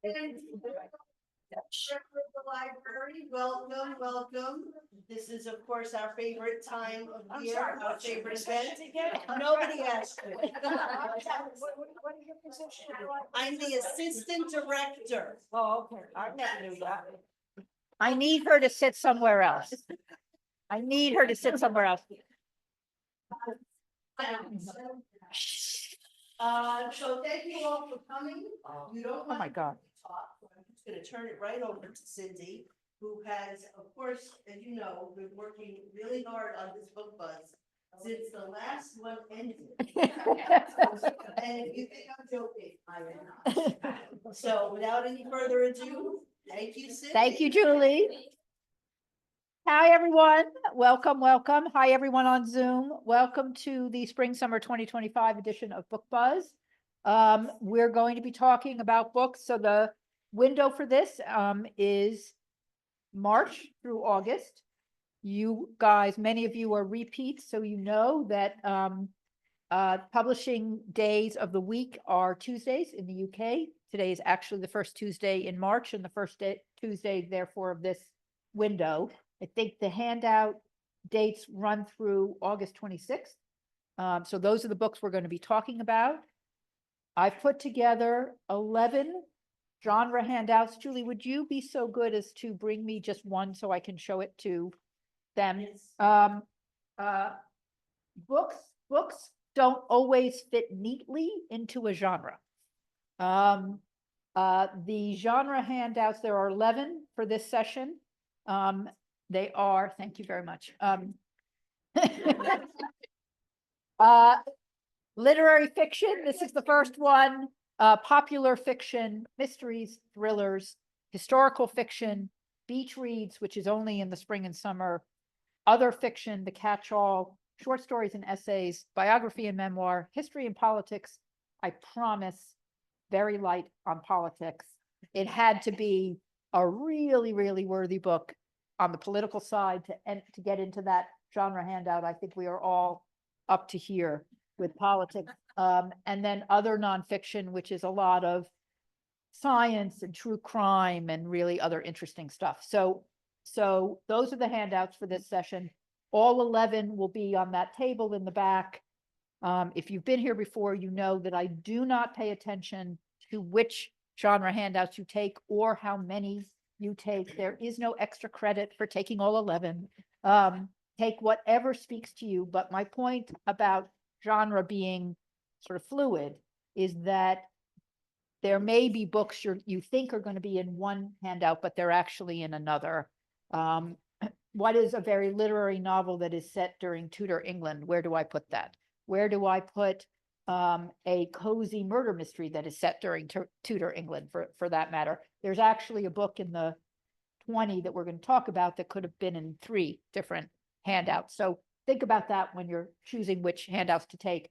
The library, welcome. This is, of course, our favorite time of year, our favorite event. Nobody asked me. What is your position? I'm the assistant director. Oh, okay, I never knew that. I need her to sit somewhere else. I need her to sit somewhere else. So thank you all for coming. You don't Oh my want God. to talk, so I'm just gonna turn it right over to Cindy, who has, of course, as you know, been working really hard on this book buzz since the last one ended. And if you think I'm joking, I am not. So without any further ado, thank you, Cindy. Thank you, Julie. Hi, everyone. Welcome, welcome. Hi, everyone on Zoom. Welcome to the Spring Summer 2025 edition of Book Buzz. We're going to be talking about books. So the window for this is March through August. You guys, many of you are repeats, so you know that publishing days of the week are Tuesdays in the UK. Today is actually the first Tuesday in March and the first Tuesday, therefore, of this window. I think the handout dates run through August 26th. So those are the books we're going to be talking about. I've put together 11 genre handouts. Julie, would you be so good as to bring me just one so I can show it to them? Yes. Books don't always fit neatly into a genre. The genre handouts, there are 11 for this session. They are, thank you very much. Literary fiction, this is the first one. Popular fiction, mysteries, thrillers, historical fiction, beach reads, which is only in the spring and summer, other fiction, the catch-all, short stories and essays, biography and memoir, history and politics. I promise, very light on politics. It had to be a really, really worthy book on the political side to get into that genre handout. I think we are all up to here with politics. And then other nonfiction, which is a lot of science and true crime and really other interesting stuff. So those are the handouts for this session. All 11 will be on that table in the back. If you've been here before, you know that I do not pay attention to which genre handouts you take or how many you take. There is no extra credit for taking all 11. Take whatever speaks to you. But my point about genre being sort of fluid is that there may be books you think are going to be in one handout, but they're actually in another. What is a very literary novel that is set during Tudor England? Where do I put that? Where do I put a cozy murder mystery that is set during Tudor England, for that matter? There's actually a book in the 20 that we're going to talk about that could have been in 3 different handouts. So think about that when you're choosing which handouts to take.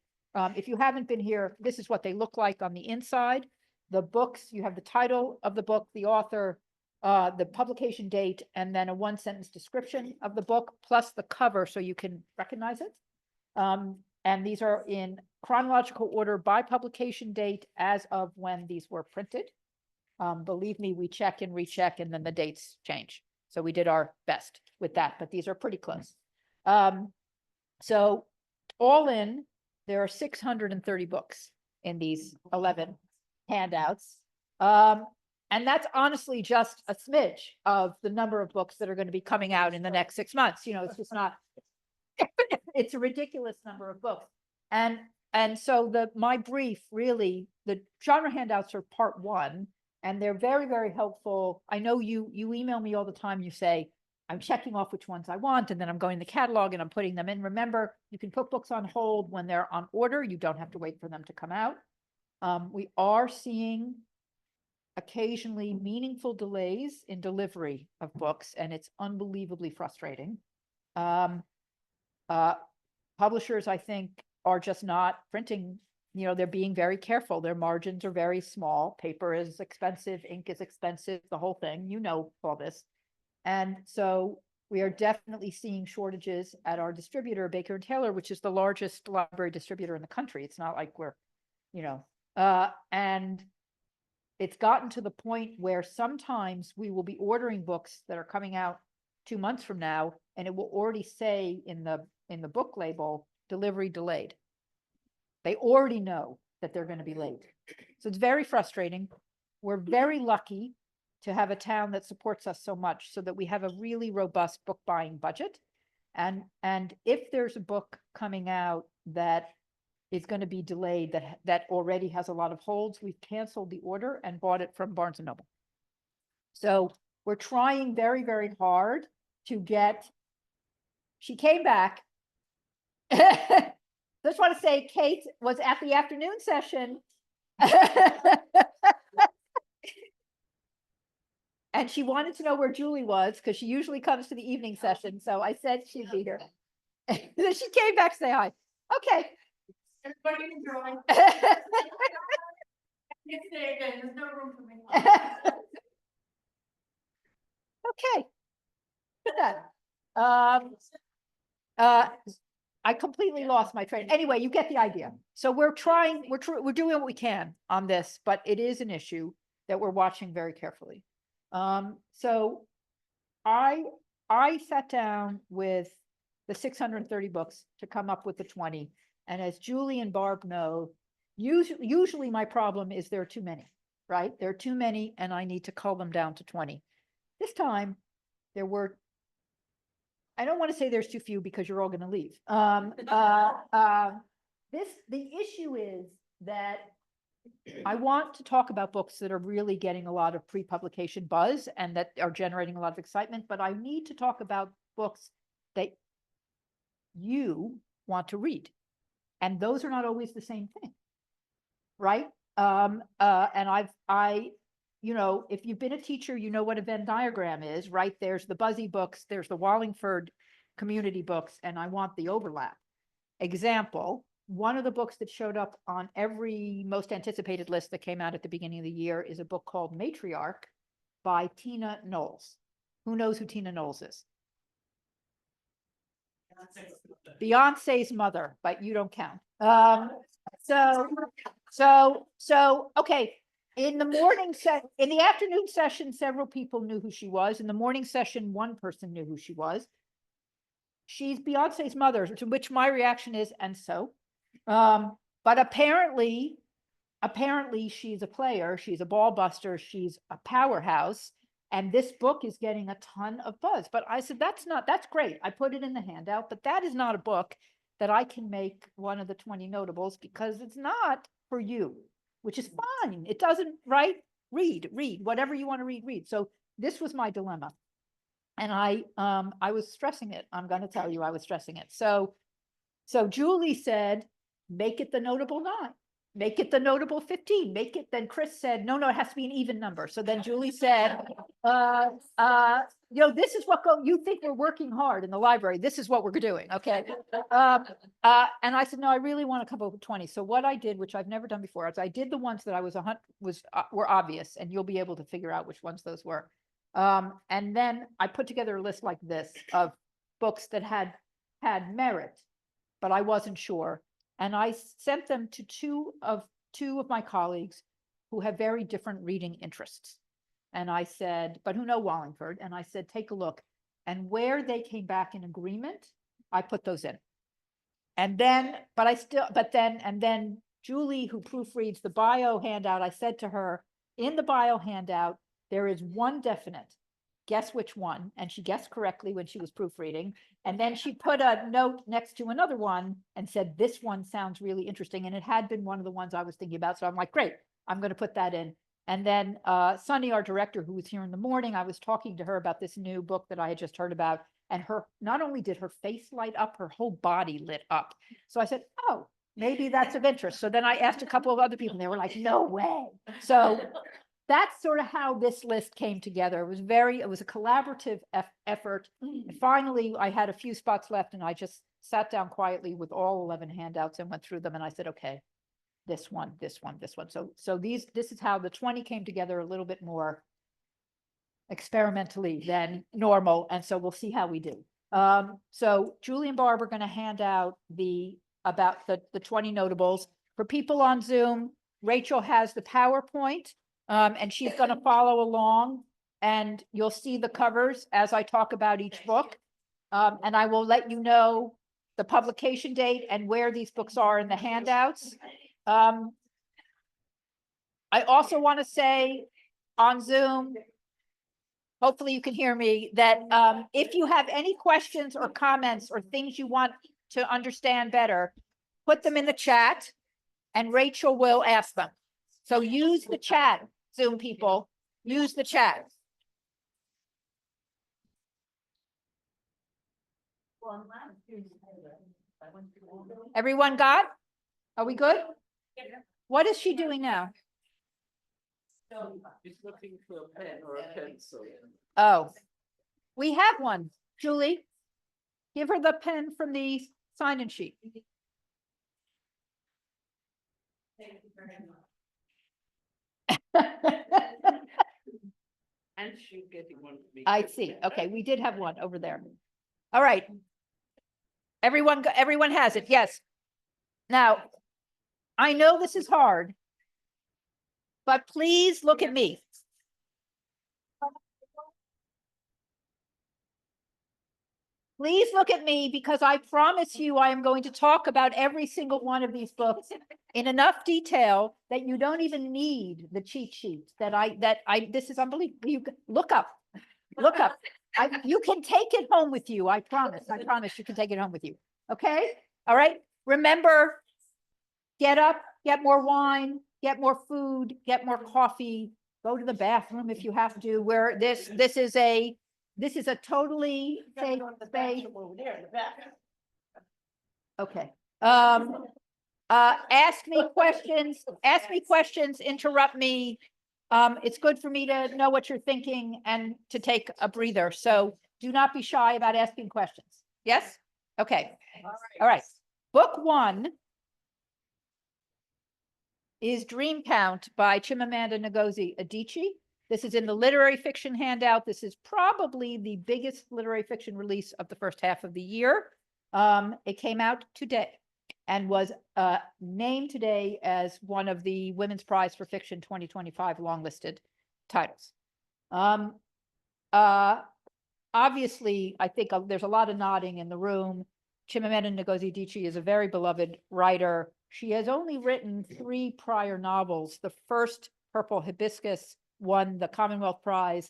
If you haven't been here, this is what they look like on the inside. The books, you have the title of the book, the author, the publication date, and then a 1-sentence description of the book, plus the cover so you can recognize it. And these are in chronological order by publication date as of when these were printed. Believe me, we check and recheck, and then the dates change. So we did our best with that, but these are pretty close. So all in, there are 630 books in these 11 handouts. And that's honestly just a smidge of the number of books that are going to be coming out in the next 6 months. You know, it's just not, it's a ridiculous number of books. And so my brief, really, the genre handouts are part 1, and they're very, very helpful. I know you email me all the time. You say, I'm checking off which ones I want, and then I'm going to the catalog and I'm putting them in. Remember, you can put books on hold when they're on order. You don't have to wait for them to come out. We are seeing occasionally meaningful delays in delivery of books, and it's unbelievably frustrating. Publishers, I think, are just not printing, they're being very careful. Their margins are very small. Paper is expensive, ink is expensive, the whole thing, all this. And so we are definitely seeing shortages at our distributor, Baker & Taylor, which is the largest library distributor in the country. It's not like we're, and it's gotten to the point where sometimes we will be ordering books that are coming out 2 months from now, and it will already say in the book label, delivery delayed. They already know that they're going to be late. So it's very frustrating. We're very lucky to have a town that supports us so much so that we have a really robust book buying budget. And if there's a book coming out that is going to be delayed, that already has a lot of holds, we've canceled the order and bought it from Barnes and Noble. So we're trying very, very hard to get, she came back. Just want to say Kate was at the afternoon session. And she wanted to know where Julie was because she usually comes to the evening session. So I said she'd be here. Then she came back to say hi. Okay. Everybody can join. It's there again, there's no room for me. Okay. Good I completely lost my train. Anyway, you get the idea. So we're trying, we're doing what we can on this, but it is an issue that we're watching very carefully. So I sat down with the 630 books to come up with the 20. And as Julie and Barb know, usually my problem is there are too many, right? There are too many and I need to cull them down to 20. This time there were, I don't want to say there's too few because you're all going to leave. The issue is that I want to talk about books that are really getting a lot of pre-publication buzz and that are generating a lot of excitement, but I need to talk about books that you want to read. And those are not always the same thing, right? And you know, if you've been a teacher, you know what a Venn diagram is, right? There's the buzzy books, there's the Wallingford community books, and I want the overlap. Example, one of the books that showed up on every most anticipated list that came out at the beginning of the year is a book called Matriarch by Tina Knowles. Who knows who Tina Knowles is? Beyonce's mother, but you don't count. Okay. In the morning in the afternoon session, several people knew who she was. In the morning session, one person knew who she was. She's Beyonce's mother, to which my reaction is, and so. But apparently she's a player, she's a ball buster, she's a powerhouse, and this book is getting a ton of buzz. But I said, that's great. I put it in the handout, but that is not a book that I can make one of the 20 notables because it's not for you, which is fine. It doesn't, right? Read, whatever you want to read. So this was my dilemma. And I was stressing it. I'm going to tell you, I was stressing it. So Julie said, make it the notable 9, make it the notable 15, make it, then Chris said, no, it has to be an even number. So then Julie said, this is what you think we're working hard in the library. This is what we're doing. Okay. And I said, no, I really want to come up with 20. So what I did, which I've never done before, is I did the ones that I were obvious, and you'll be able to figure out which ones those were. And then I put together a list like this of books that had merit, but I wasn't sure. And I sent them to two of my colleagues who have very different reading interests. And I said, but who know Wallingford. And I said, take a look. And where they came back in agreement, I put those in. And then, and then Julie, who proofreads the bio handout, I said to her, in the bio handout, there is one definite. Guess which one? And she guessed correctly when she was proofreading. And then she put a note next to another one and said, this one sounds really interesting. And it had been one of the ones I was thinking about. So I'm like, great, I'm going to put that in. And then Sunny, our director, who was here in the morning, I was talking to her about this new book that I had just heard about. And not only did her face light up, her whole body lit up. So I said, oh, maybe that's of interest. So then I asked a couple of other people and they were like, no way. So that's sort of how this list came together. It was a collaborative effort. And finally, I had a few spots left and I just sat down quietly with all 11 handouts and went through them. And I said, okay, this one. So this is how the 20 came together a little bit more experimentally than normal. And so we'll see how we do. So Julie and Barb are going to hand out the 20 notables. For people on Zoom, Rachel has the PowerPoint. And she's gonna follow along, and you'll see the covers as I talk about each book. And I will let you know the publication date and where these books are in the handouts. I also want to say on Zoom, hopefully you can hear me, that if you have any questions or comments or things you want to understand better, put them in the chat and Rachel will ask them. So use the chat, Zoom people, use the chat. Everyone got? Are we good? What is she doing now? She's looking for a pen or a pencil. Oh, we have one. Julie, give her the pen from the sign-in sheet. Thank you very much. And she's getting one for me. I see. Okay, we did have one over there. All right. Everyone has it. Yes. Now, I know this is hard, but please look at me. Please look at me, because I promise you I am going to talk about every single one of these books in enough detail that you don't even need the cheat sheet this is unbelievable. You look up. You can take it home with you. I promise you can take it home with you. Okay. All right. Remember, get up, get more wine, get more food, get more coffee, go to the bathroom if you have to, where this is a totally safe space. Over there in the back. Okay. Ask me questions, interrupt me. It's good for me to know what you're thinking and to take a breather. So do not be shy about asking questions. Yes? Okay. All right. Book 1 is Dream Count by Chimamanda Ngozi Adichie. This is in the literary fiction handout. This is probably the biggest literary fiction release of the first half of the year. It came out today and was named today as one of the Women's Prize for Fiction 2025 longlisted titles. Obviously, I think there's a lot of nodding in the room. Chimamanda Ngozi Adichie is a very beloved writer. She has only written 3 prior novels. The first, Purple Hibiscus, won the Commonwealth Prize.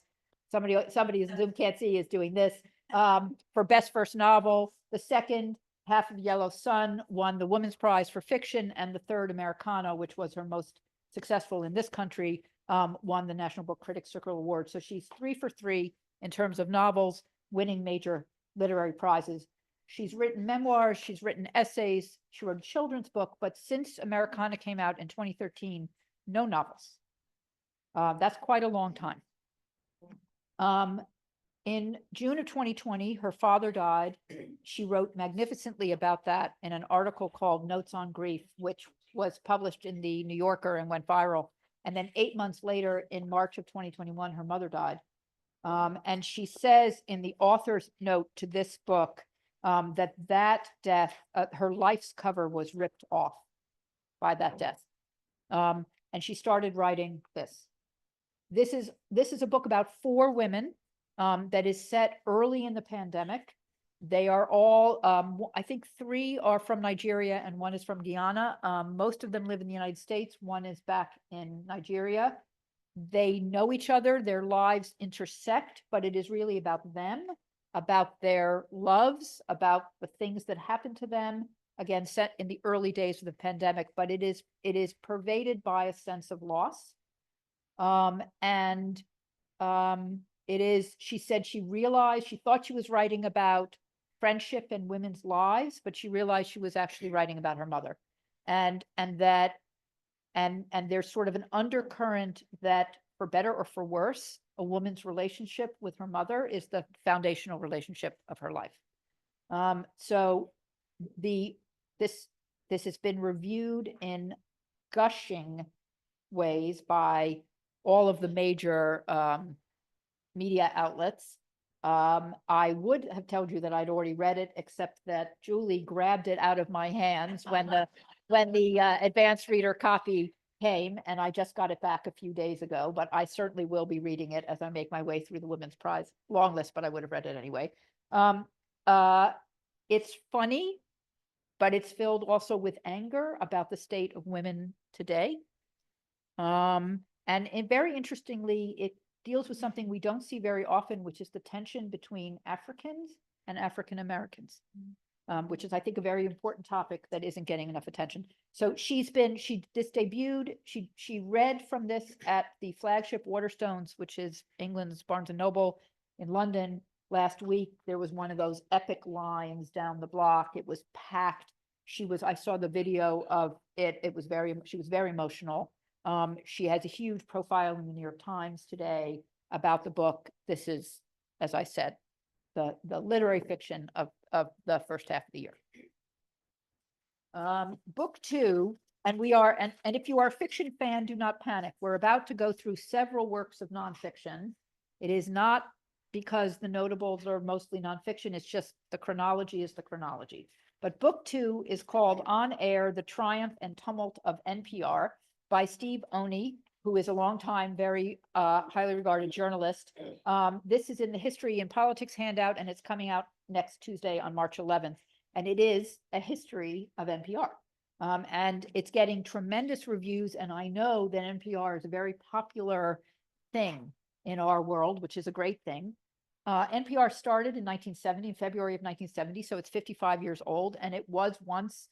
Somebody in Zoom can't see is doing this for best first novel. The second, Half of Yellow Sun, won the Women's Prize for Fiction, and the third, Americano, which was her most successful in this country, won the National Book Critics Circle Award. So she's 3 for 3 in terms of novels, winning major literary prizes. She's written memoirs, she's written essays, she wrote a children's book, but since Americana came out in 2013, no novels. That's quite a long time. In June of 2020, her father died. She wrote magnificently about that in an article called Notes on Grief, which was published in the New Yorker and went viral. And then 8 months later, in March of 2021, her mother died. And she says in the author's note to this book that death, her life's cover was ripped off by that death. And she started writing this. This is a book about 4 women that is set early in the pandemic. They are all, I think 3 are from Nigeria and 1 is from Guyana. Most of them live in the United States. 1 is back in Nigeria. They know each other, their lives intersect, but it is really about them, about their loves, about the things that happened to them, again, set in the early days of the pandemic, but it is pervaded by a sense of loss. It is, she said she realized, she thought she was writing about friendship and women's lives, but she realized she was actually writing about her mother. And there's sort of an undercurrent that, for better or for worse, a woman's relationship with her mother is the foundational relationship of her life. So this has been reviewed in gushing ways by all of the major media outlets. I would have told you that I'd already read it, except that Julie grabbed it out of my hands when the advanced reader copy came, and I just got it back a few days ago, but I certainly will be reading it as I make my way through the Women's Prize long list, but I would have read it anyway. Um, it's funny, but it's filled also with anger about the state of women today. And very interestingly, it deals with something we don't see very often, which is the tension between Africans and African Americans, which is, I think, a very important topic that isn't getting enough attention. So this debuted, she read from this at the flagship Waterstones, which is England's Barnes and Noble in London last week. There was one of those epic lines down the block. It was packed. I saw the video of it. She was very emotional. She has a huge profile in the New York Times today about the book. This is, as I said, the literary fiction of the first half of the year. Book two, and if you are a fiction fan, do not panic. We're about to go through several works of nonfiction. It is not because the notables are mostly nonfiction, it's just the chronology is the chronology. But book two is called On Air, The Triumph and Tumult of NPR by Steve Oney, who is a longtime, very highly regarded journalist. This is in the History and Politics handout, and it's coming out next Tuesday on March 11th. And it is a history of NPR. And it's getting tremendous reviews. And I know that NPR is a very popular thing in our world, which is a great thing. NPR started in 1970, in February of 1970, so it's 55 years old, and it was once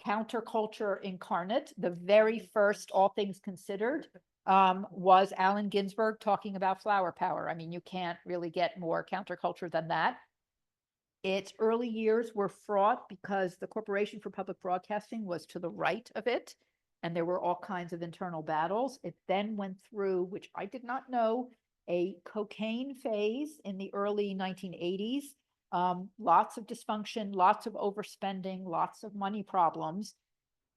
counterculture incarnate. The very first All Things Considered was Allen Ginsberg talking about flower power. I mean, you can't really get more counterculture than that. Its early years were fraught because the Corporation for Public Broadcasting was to the right of it, and there were all kinds of internal battles. It then went through, which I did not know, a cocaine phase in the early 1980s. Lots of dysfunction, lots of overspending, lots of money problems.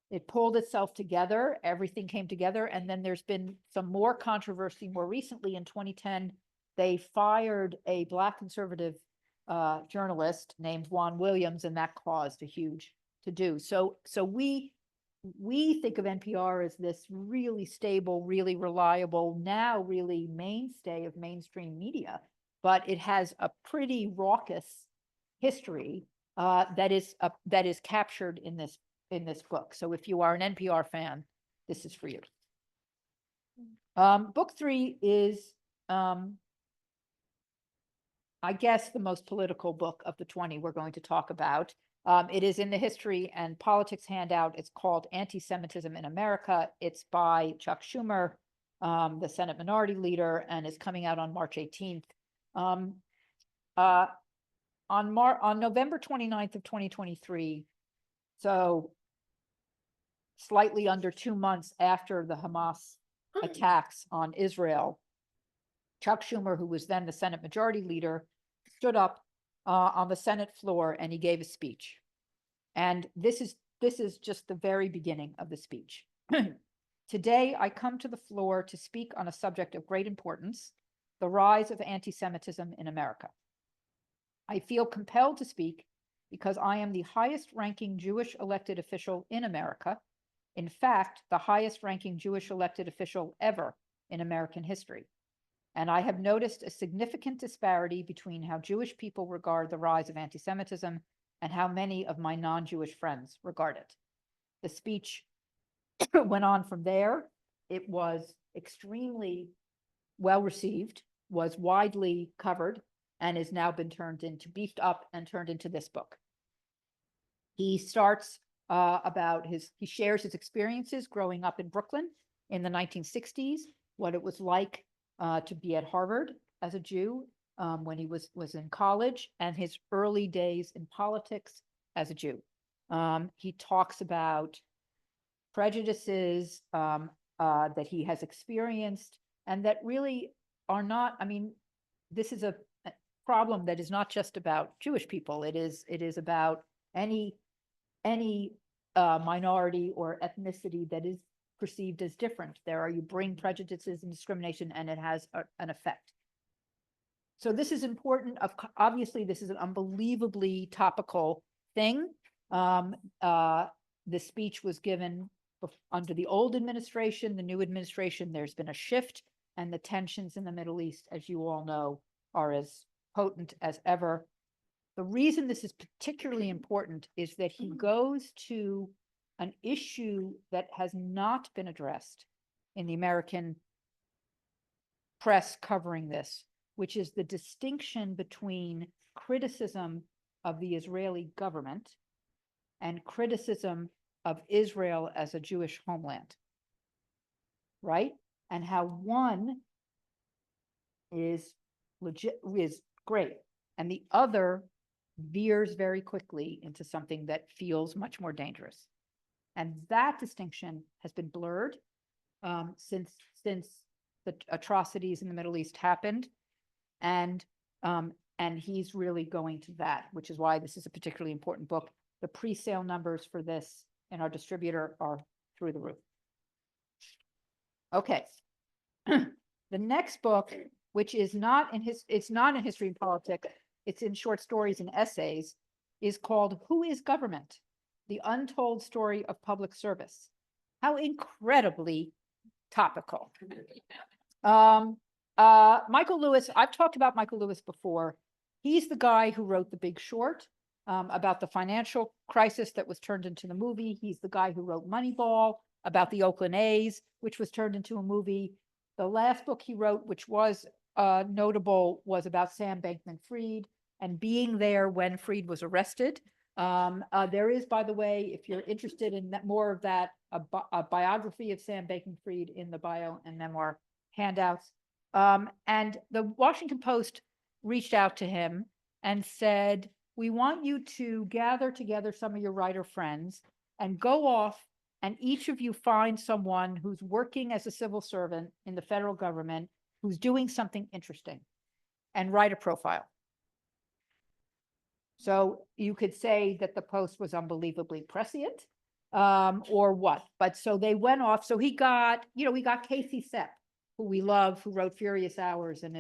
It pulled itself together, everything came together, and then there's been some more controversy more recently. In 2010, they fired a Black conservative journalist named Juan Williams, and that caused a huge to-do. So we think of NPR as this really stable, really reliable, now really mainstay of mainstream media, but it has a pretty raucous history that is captured in this book. So if you are an NPR fan, this is for you. Book three is, I guess, the most political book of the 20 we're going to talk about. It is in the History and Politics handout. It's called Anti-Semitism in America. It's by Chuck Schumer, the Senate Minority Leader, and is coming out on March 18th. On November 29th of 2023, so slightly under 2 months after the Hamas attacks on Israel, Chuck Schumer, who was then the Senate Majority Leader, stood up on the Senate floor and he gave a speech. And this is just the very beginning of the speech. Today, I come to the floor to speak on a subject of great importance, the rise of anti-Semitism in America. I feel compelled to speak because I am the highest ranking Jewish elected official in America. In fact, the highest ranking Jewish elected official ever in American history. And I have noticed a significant disparity between how Jewish people regard the rise of anti-Semitism and how many of my non-Jewish friends regard it. The speech went on from there. It was extremely well received, was widely covered, and has now been beefed up and turned into this book. He starts he shares his experiences growing up in Brooklyn in the 1960s, what it was like to be at Harvard as a Jew when he was in college, and his early days in politics as a Jew. He talks about prejudices that he has experienced and that really are not, I mean, this is a problem that is not just about Jewish people. It is about any minority or ethnicity that is perceived as different. You bring prejudices and discrimination, and it has an effect. So this is important. Obviously, this is an unbelievably topical thing. The speech was given under the old administration, the new administration, there's been a shift, and the tensions in the Middle East, as you all know, are as potent as ever. The reason this is particularly important is that he goes to an issue that has not been addressed in the American press covering this, which is the distinction between criticism of the Israeli government and criticism of Israel as a Jewish homeland, right? And how one is legit, is great, and the other veers very quickly into something that feels much more dangerous. And that distinction has been blurred since the atrocities in the Middle East happened, and he's really going to that, which is why this is a particularly important book. The pre-sale numbers for this in our distributor are through the roof. Okay. The next book, which is not in it's not in history and politics, it's in short stories and essays, is called Who is Government? The Untold Story of Public Service. How incredibly topical. Michael Lewis, I've talked about Michael Lewis before. He's the guy who wrote The Big Short, about the financial crisis that was turned into the movie. He's the guy who wrote Moneyball, about the Oakland A's, which was turned into a movie. The last book he wrote, which was notable, was about Sam Bankman-Fried and being there when Fried was arrested. There is, by the way, if you're interested in that, more of that, a biography of Sam Bankman-Fried in the bio and memoir handouts. And the Washington Post reached out to him and said, we want you to gather together some of your writer friends and go off, and each of you find someone who's working as a civil servant in the federal government who's doing something interesting, and write a profile. So you could say that the Post was unbelievably prescient, or what, but so they went off. So we got Casey Sepp, who we love, who wrote Furious Hours and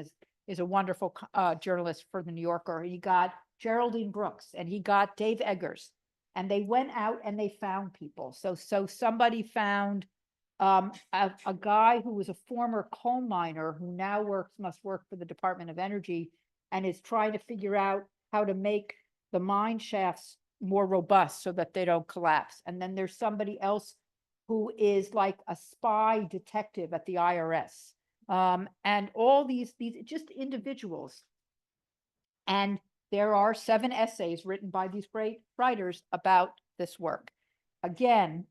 is a wonderful journalist for the New Yorker. He got Geraldine Brooks, and he got Dave Eggers, and they went out and they found people. So somebody found a guy who was a former coal miner who now must work for the Department of Energy and is trying to figure out how to make the mine shafts more robust so that they don't collapse. And then there's somebody else who is like a spy detective at the IRS. And all these just individuals. And there are 7 essays written by these great writers about this work. Again,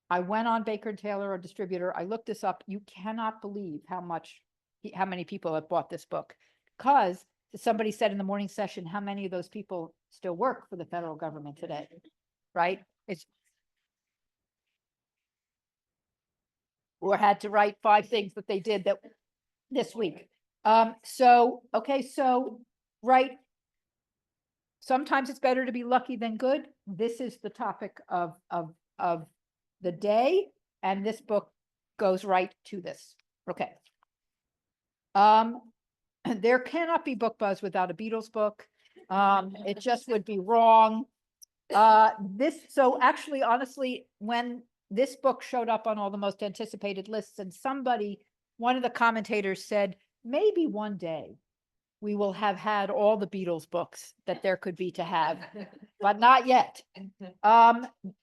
I went on Baker and Taylor, a distributor. I looked this up. You cannot believe how many people have bought this book, because somebody said in the morning session, how many of those people still work for the federal government today, right? Or had to write 5 things that they did that this week. So right. Sometimes it's better to be lucky than good. This is the topic of the day, and this book goes right to this. Okay. There cannot be book buzz without a Beatles book. It just would be wrong. So actually, honestly, when this book showed up on all the most anticipated lists, and one of the commentators said, maybe one day we will have had all the Beatles books that there could be to have, but not yet.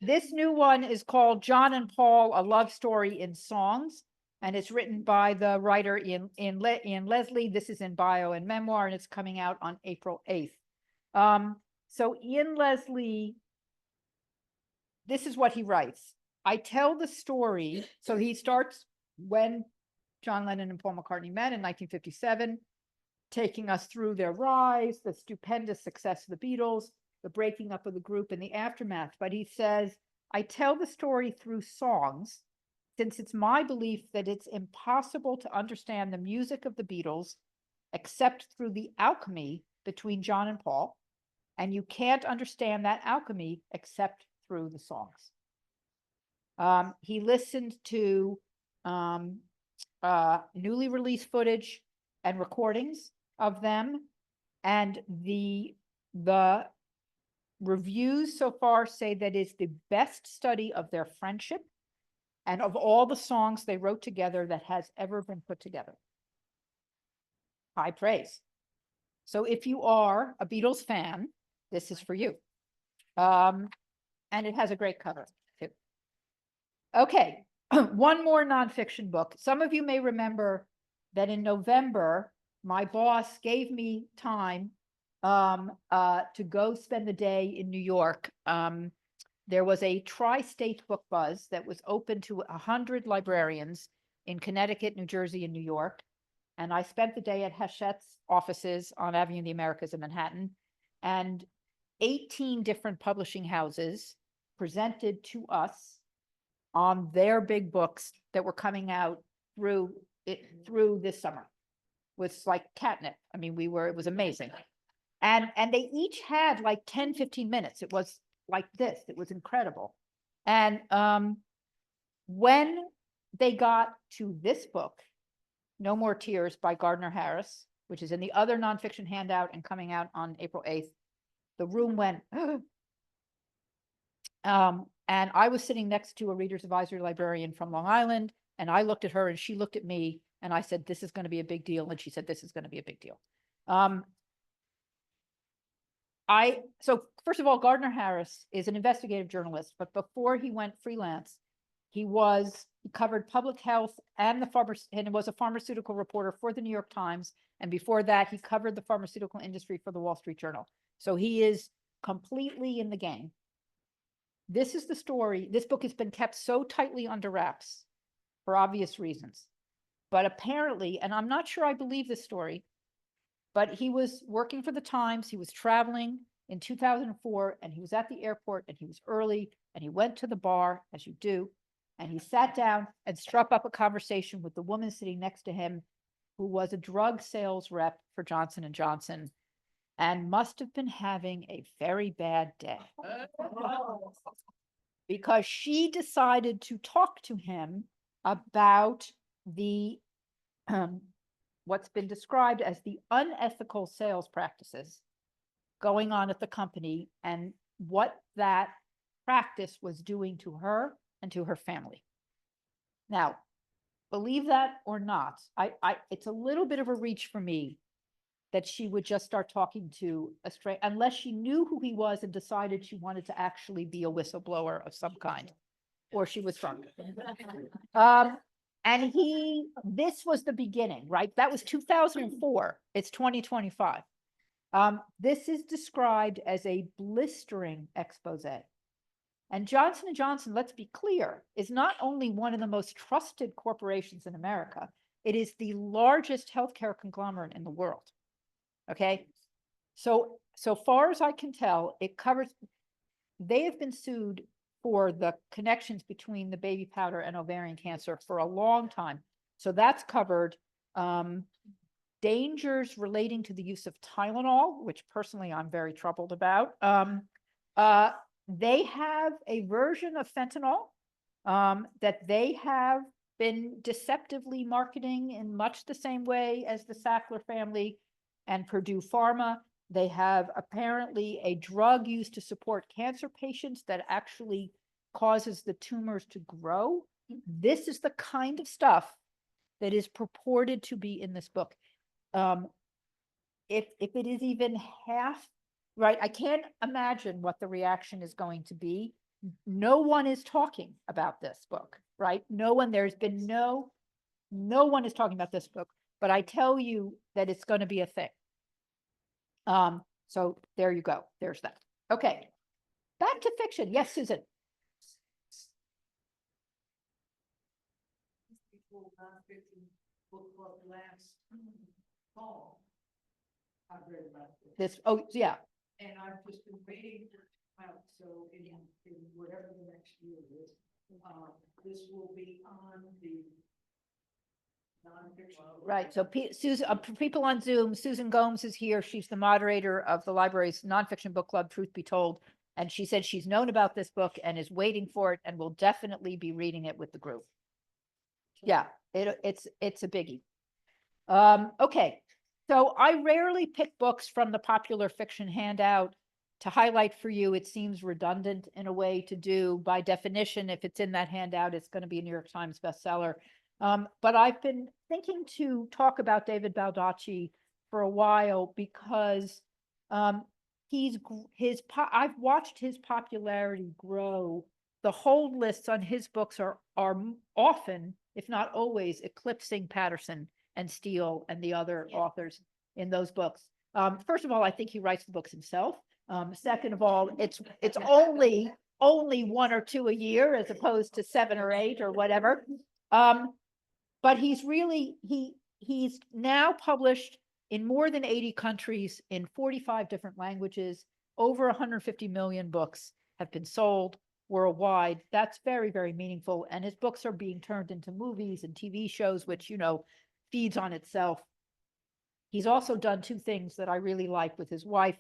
This new one is called John and Paul, A Love Story in Songs, and it's written by the writer Ian Leslie. This is in bio and memoir, and it's coming out on April 8th. So Ian Leslie, this is what he writes. I tell the story, so he starts when John Lennon and Paul McCartney met in 1957, taking us through their rise, the stupendous success of the Beatles, the breaking up of the group, and the aftermath. But he says, I tell the story through songs, since it's my belief that it's impossible to understand the music of the Beatles except through the alchemy between John and Paul, and you can't understand that alchemy except through the songs. He listened to newly released footage and recordings of them, and the reviews so far say that it's the best study of their friendship and of all the songs they wrote together that has ever been put together. High praise. So if you are a Beatles fan, this is for you. And it has a great cover too. Okay, one more nonfiction book. Some of you may remember that in November, my boss gave me time to go spend the day in New York. There was a tri-state book buzz that was open to 100 librarians in Connecticut, New Jersey, and New York. And I spent the day at Hachette's offices on Avenue of the Americas in Manhattan. And 18 different publishing houses presented to us on their big books that were coming out through this summer. Was like catnip. I mean, it was amazing. And they each had like 10, 15 minutes. It was like this. It was incredible. And when they got to this book, No More Tears by Gardner Harris, which is in the other nonfiction handout and coming out on April 8th, the room went, and I was sitting next to a Reader's Advisory librarian from Long Island, and I looked at her and she looked at me, and I said, this is going to be a big deal. And she said, this is going to be a big deal. So first of all, Gardner Harris is an investigative journalist, but before he went freelance, he covered public health and was a pharmaceutical reporter for the New York Times. And before that, he covered the pharmaceutical industry for the Wall Street Journal. So he is completely in the game. This is the story. This book has been kept so tightly under wraps for obvious reasons. But apparently, and I'm not sure I believe this story, but he was working for the Times. He was traveling in 2004, and he was at the airport, and he was early, and he went to the bar, as you do, and he sat down and struck up a conversation with the woman sitting next to him, who was a drug sales rep for Johnson & Johnson, and must have been having a very bad day. Because she decided to talk to him about the what's been described as the unethical sales practices going on at the company and what that practice was doing to her and to her family. Now, believe that or not, it's a little bit of a reach for me that she would just start talking to a stranger, unless she knew who he was and decided she wanted to actually be a whistleblower of some kind, or she was drunk. And this was the beginning, right? That was 2004. It's 2025. This is described as a blistering expose. And Johnson & Johnson, let's be clear, is not only one of the most trusted corporations in America, it is the largest healthcare conglomerate in the world. Okay, so far as I can tell, they have been sued for the connections between the baby powder and ovarian cancer for a long time. So that's covered. Dangers relating to the use of Tylenol, which personally I'm very troubled about. They have a version of fentanyl that they have been deceptively marketing in much the same way as the Sackler family and Purdue Pharma. They have apparently a drug used to support cancer patients that actually causes the tumors to grow. This is the kind of stuff that is purported to be in this book. If it is even half, right, I can't imagine what the reaction is going to be. No one is talking about this book, right? No one is talking about this book, but I tell you that it's going to be a thing. So there you go. There's that. Okay. Back to fiction. Yes, Susan. Book club last fall. I've read about This, oh, yeah. and I've just been waiting for it to come out. So in whatever the next year is, this will be on the nonfiction. Right. So Susan, for people on Zoom, Susan Gomes is here. She's the moderator of the library's nonfiction book club, Truth Be Told. And she said she's known about this book and is waiting for it and will definitely be reading it with the group. Yeah, it's a biggie. Okay. So I rarely pick books from the popular fiction handout to highlight for you. It seems redundant in a way to do. By definition, if it's in that handout, it's going to be a New York Times bestseller. But I've been thinking to talk about David Baldacci for a while because I've watched his popularity grow. The hold lists on his books are often, if not always, eclipsing Patterson and Steele and the other authors in those books. First of all, I think he writes the books himself. Second of all, it's only one or two a year as opposed to 7 or 8 or whatever. But he's now published in more than 80 countries in 45 different languages. Over 150 million books have been sold worldwide. That's very, very meaningful. And his books are being turned into movies and TV shows, which, feeds on itself. He's also done 2 things that I really like with his wife.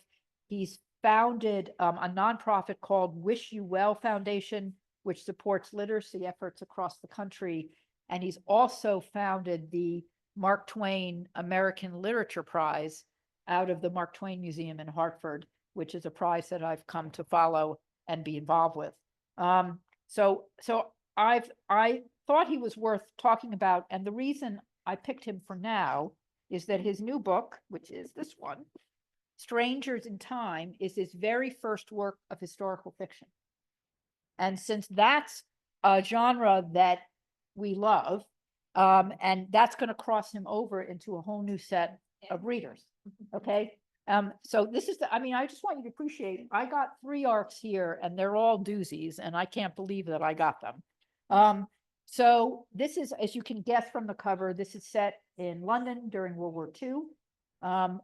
He's founded a nonprofit called Wish You Well Foundation, which supports literacy efforts across the country. And he's also founded the Mark Twain American Literature Prize out of the Mark Twain Museum in Hartford, which is a prize that I've come to follow and be involved with. So I thought he was worth talking about. And the reason I picked him for now is that his new book, which is this one, Strangers in Time, is his very first work of historical fiction. And since that's a genre that we love, and that's going to cross him over into a whole new set of readers. Okay. So this is I just want you to appreciate, I got 3 arcs here and they're all doozies and I can't believe that I got them. So this is, as you can guess from the cover, this is set in London during World War II.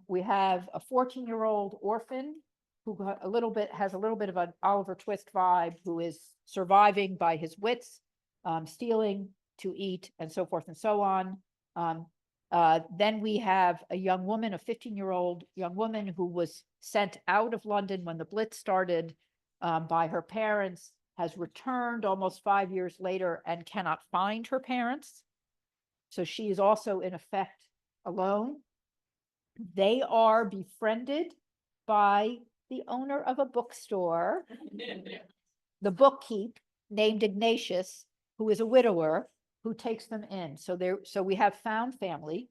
We have a 14-year-old orphan who has a little bit of an Oliver Twist vibe, who is surviving by his wits, stealing to eat and so forth and so on. Then we have a young woman, a 15-year-old young woman who was sent out of London when the Blitz started by her parents, has returned almost 5 years later and cannot find her parents. So she is also in effect alone. They are befriended by the owner of a bookstore, the bookkeep, named Ignatius, who is a widower, who takes them in. So we have found family,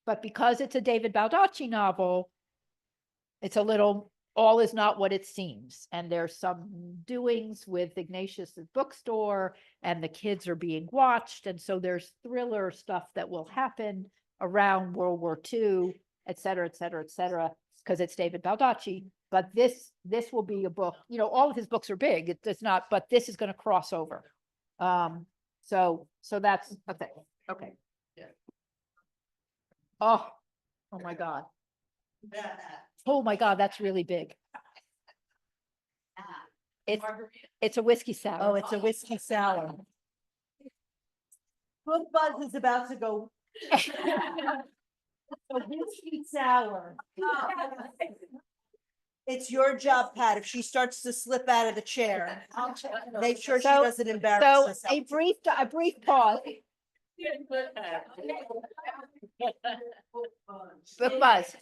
but because it's a David Baldacci novel, it's a little, all is not what it seems. And there's some doings with Ignatius's bookstore and the kids are being watched. And so there's thriller stuff that will happen around World War II, et cetera, et cetera, et cetera, because it's David Baldacci. But this will be a book, all of his books are big. It's not, but this is going to cross over. So that's a thing. Okay. Yeah. Oh my God. Oh my God, that's really big. It's a whiskey sour. Oh, it's a whiskey sour. Book Buzz is about to go. A whiskey sour. It's your job, Pat. If she starts to slip out of the chair, make sure she So- doesn't embarrass So herself. a brief pause. Book Buzz.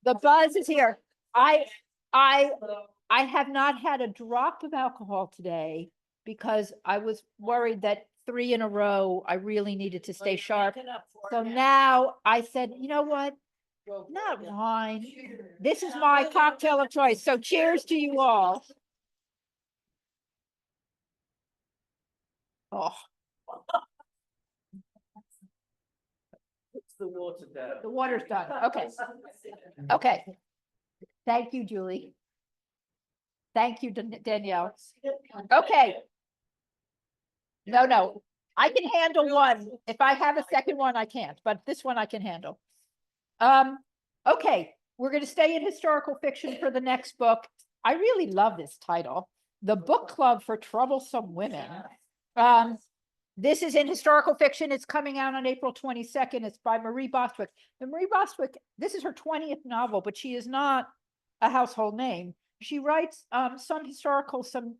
The buzz is here. I have not had a drop of alcohol today because I was worried that 3 in a row, I really needed to stay sharp. So now I said, you know what? Not wine. This is my cocktail of choice. So cheers to you all. Oh, The water down. the water's done. Okay. Okay. Thank you, Julie. Thank you, Danielle. Okay. No, I can handle one. If I have a second one, I can't, but this one I can handle. Okay, we're going to stay in historical fiction for the next book. I really love this title, The Book Club for Troublesome Women. This is in historical fiction. It's coming out on April 22nd. It's by Marie Bostwick. And Marie Bostwick, this is her 20th novel, but she is not a household name. She writes some historical, some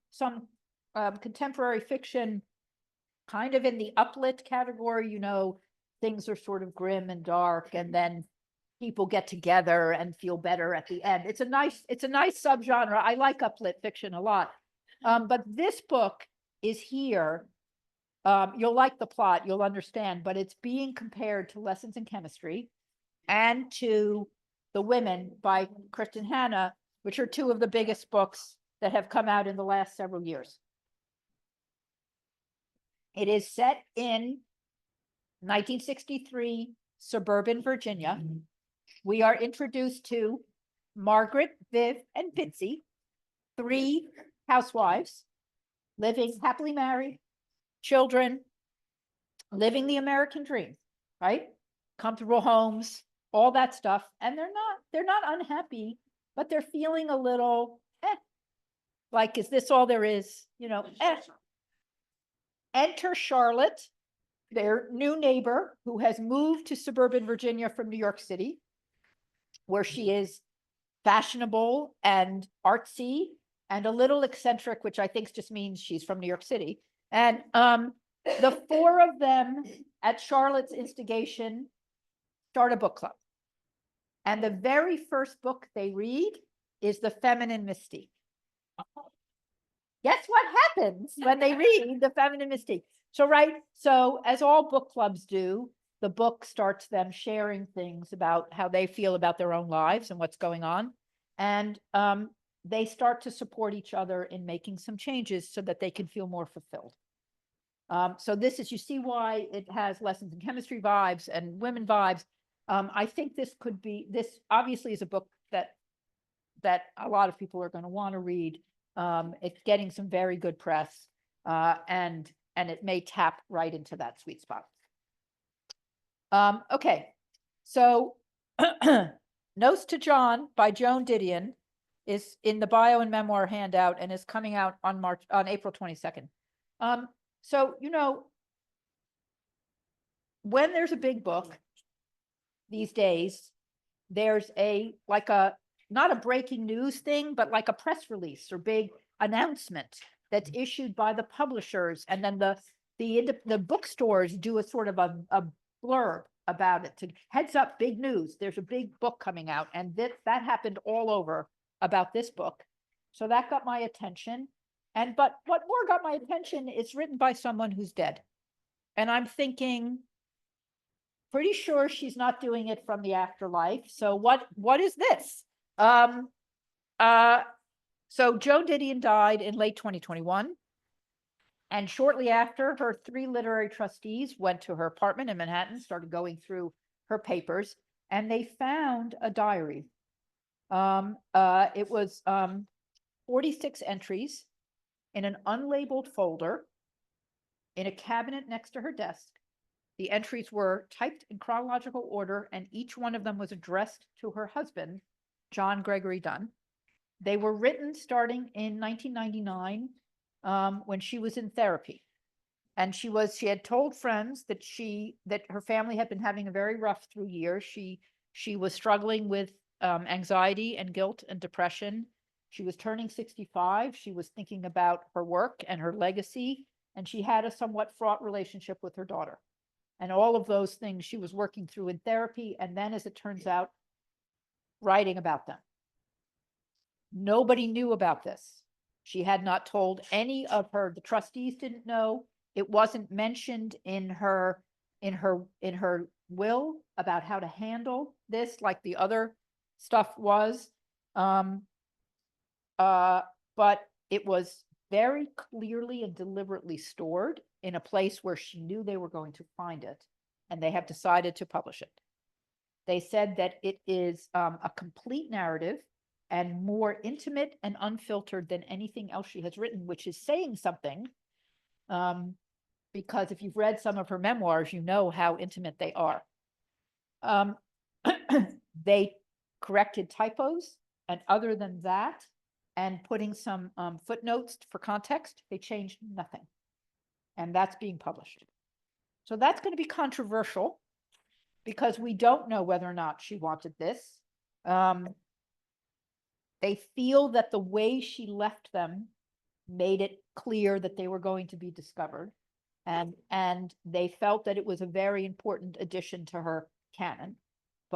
contemporary fiction, kind of in the uplit category. Things are sort of grim and dark, and then people get together and feel better at the end. It's a nice subgenre. I like uplit fiction a lot. But this book is here. You'll like the plot, you'll understand, but it's being compared to Lessons in Chemistry and to The Women by Kristen Hanna, which are two of the biggest books that have come out in the last several years. It is set in 1963 suburban Virginia. We are introduced to Margaret, Viv, and Bitsy, three housewives living happily married, children, living the American dream, right? Comfortable homes, all that stuff. And they're not unhappy, but they're feeling a little, like, is this all there is? You know, Enter Charlotte, their new neighbor, who has moved to suburban Virginia from New York City, where she is fashionable and artsy and a little eccentric, which I think just means she's from New York City. And the four of them, at Charlotte's instigation, start a book club. And the very first book they read is The Feminine Mystique. Guess what happens when they read The Feminine Mystique? So as all book clubs do, the book starts them sharing things about how they feel about their own lives and what's going on. And they start to support each other in making some changes so that they can feel more fulfilled. So this is, you see why it has Lessons in Chemistry vibes and women vibes. I think this obviously is a book that a lot of people are going to want to read. It's getting some very good press, and it may tap right into that sweet spot. Okay, so Notes to John by Joan Didion is in the bio and memoir handout and is coming out on April 22nd. So, you know, when there's a big book these days, there's not a breaking news thing, but like a press release or big announcement that's issued by the publishers. And then the bookstores do a sort of a blurb about it to heads up, big news. There's a big book coming out. And that happened all over about this book. So that got my attention. But what more got my attention is written by someone who's dead. And I'm thinking, pretty sure she's not doing it from the afterlife. So what is this? So Joan Didion died in late 2021. And shortly after, her three literary trustees went to her apartment in Manhattan, started going through her papers, and they found a diary. It was 46 entries in an unlabeled folder in a cabinet next to her desk. The entries were typed in chronological order, and each one of them was addressed to her husband, John Gregory Dunn. They were written starting in 1999 when she was in therapy. And she had told friends that her family had been having a very rough year. She was struggling with anxiety and guilt and depression. She was turning 65. She was thinking about her work and her legacy, and she had a somewhat fraught relationship with her daughter. And all of those things she was working through in therapy, and then, as it turns out, writing about them. Nobody knew about this. She had not told any of the trustees didn't know. It wasn't mentioned in her will about how to handle this, like the other stuff was. But it was very clearly and deliberately stored in a place where she knew they were going to find it, and they have decided to publish it. They said that it is a complete narrative and more intimate and unfiltered than anything else she has written, which is saying something, because if you've read some of her memoirs, you know how intimate they are. They corrected typos, and other than that, and putting some footnotes for context, they changed nothing. And that's being published. So that's going to be controversial because we don't know whether or not she wanted this. They feel that the way she left them made it clear that they were going to be discovered. And they felt that it was a very important addition to her canon.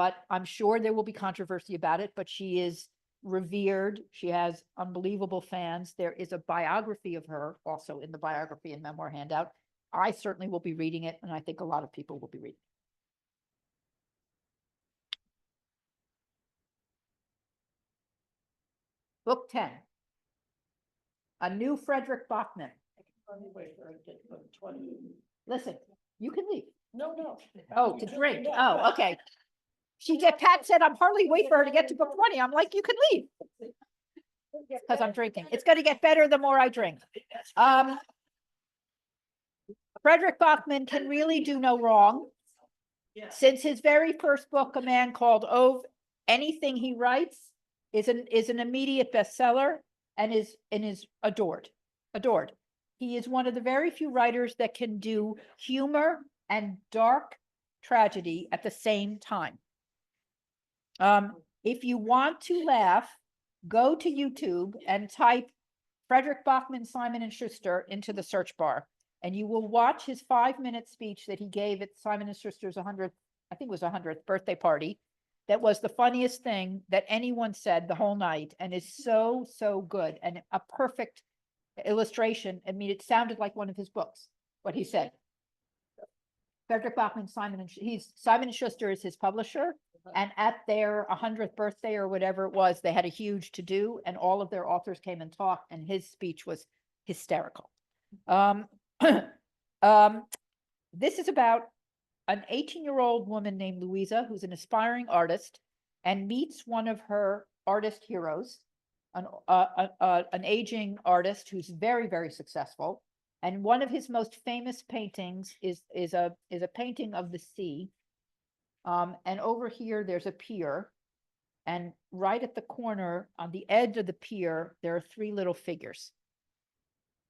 but I'm sure there will be controversy about it, but she is revered. She has unbelievable fans. There is a biography of her also in the biography and memoir handout. I certainly will be reading it, and I think a lot of people will be reading it. Book 10. A new Frederick Bachman. Wait for her to get to 20. Listen, you can leave. No. Oh, to drink. Oh, okay. Pat said, I'm hardly waiting for her to get to book 20. I'm like, you can leave. Because I'm drinking. It's going to get better the more I drink. Frederick Bachman can really do no wrong. Yes. Since his very first book, A Man Called Ove, anything he writes is an immediate bestseller and is adored. He is one of the very few writers that can do humor and dark tragedy at the same time. If you want to laugh, go to YouTube and type Frederick Bachman, Simon and Schuster into the search bar, and you will watch his 5-minute speech that he gave at Simon and Schuster's 100th birthday party. That was the funniest thing that anyone said the whole night, and is so, so good, and a perfect illustration. I mean, it sounded like one of his books, what he said. Frederick Bachman, Simon and Schuster is his publisher. And at their 100th birthday or whatever it was, they had a huge to-do, and all of their authors came and talked, and his speech was hysterical. This is about an 18-year-old woman named Louisa, who's an aspiring artist, and meets one of her artist heroes, an aging artist who's very, very successful. And one of his most famous paintings is a painting of the sea. And over here, there's a pier. And right at the corner, on the edge of the pier, there are 3 little figures.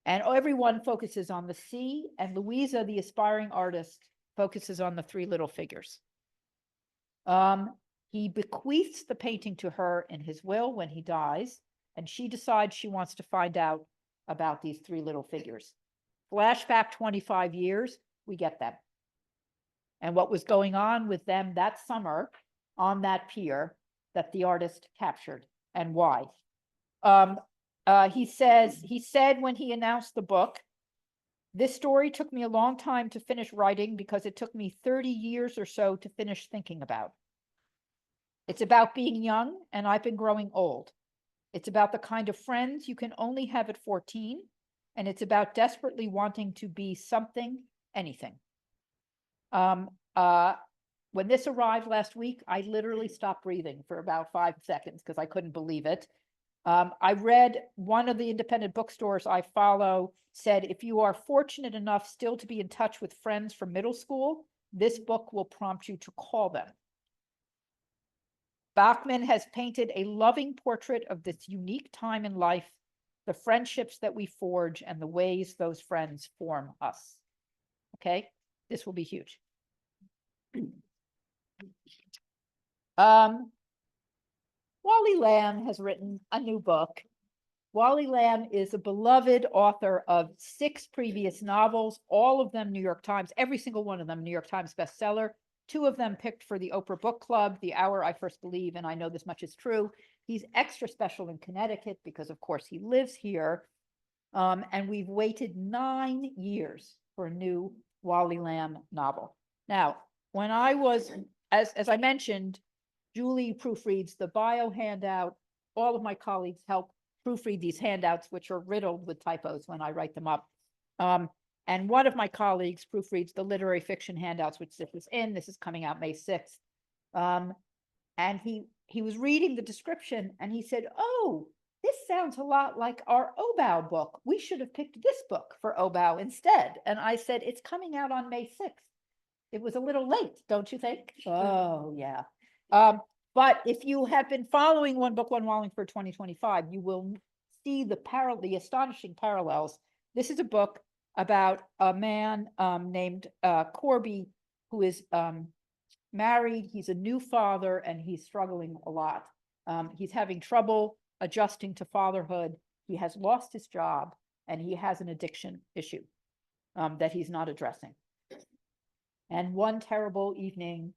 And everyone focuses on the sea, and Louisa, the aspiring artist, focuses on the 3 little figures. He bequeaths the painting to her in his will when he dies, and she decides she wants to find out about these 3 little figures. Flashback 25 years, we get them. And what was going on with them that summer on that pier that the artist captured, and why. He said when he announced the book, this story took me a long time to finish writing because it took me 30 years or so to finish thinking about. It's about being young, and I've been growing old. It's about the kind of friends you can only have at 14, and it's about desperately wanting to be something, anything. When this arrived last week, I literally stopped breathing for about 5 seconds because I couldn't believe it. I read one of the independent bookstores I follow said, if you are fortunate enough still to be in touch with friends from middle school, this book will prompt you to call them. Bachman has painted a loving portrait of this unique time in life, the friendships that we forge, and the ways those friends form us. Okay, this will be huge. Wally Lamb has written a new book. Wally Lamb is a beloved author of 6 previous novels, all of them New York Times, every single one of them New York Times bestseller, 2 of them picked for the Oprah Book Club, The Hour I First Believe, and I Know This Much Is True. He's extra special in Connecticut because, of course, he lives here. And we've waited 9 years for a new Wally Lamb novel. Now, when I was, as I mentioned, Julie proofreads the bio handout. All of my colleagues help proofread these handouts, which are riddled with typos when I write them up. And one of my colleagues proofreads the literary fiction handouts, which this is in. This is coming out May 6th. And he was reading the description and he said, oh, this sounds a lot like our Obau book. We should have picked this book for Obau instead. And I said, it's coming out on May 6th. It was a little late, don't you think? Oh, yeah. But if you have been following One Book, One Wallingford 2025, you will see the astonishing parallels. This is a book about a man named Corby, who is married. He's a new father, and he's struggling a lot. He's having trouble adjusting to fatherhood. He has lost his job, and he has an addiction issue that he's not addressing. And one terrible evening,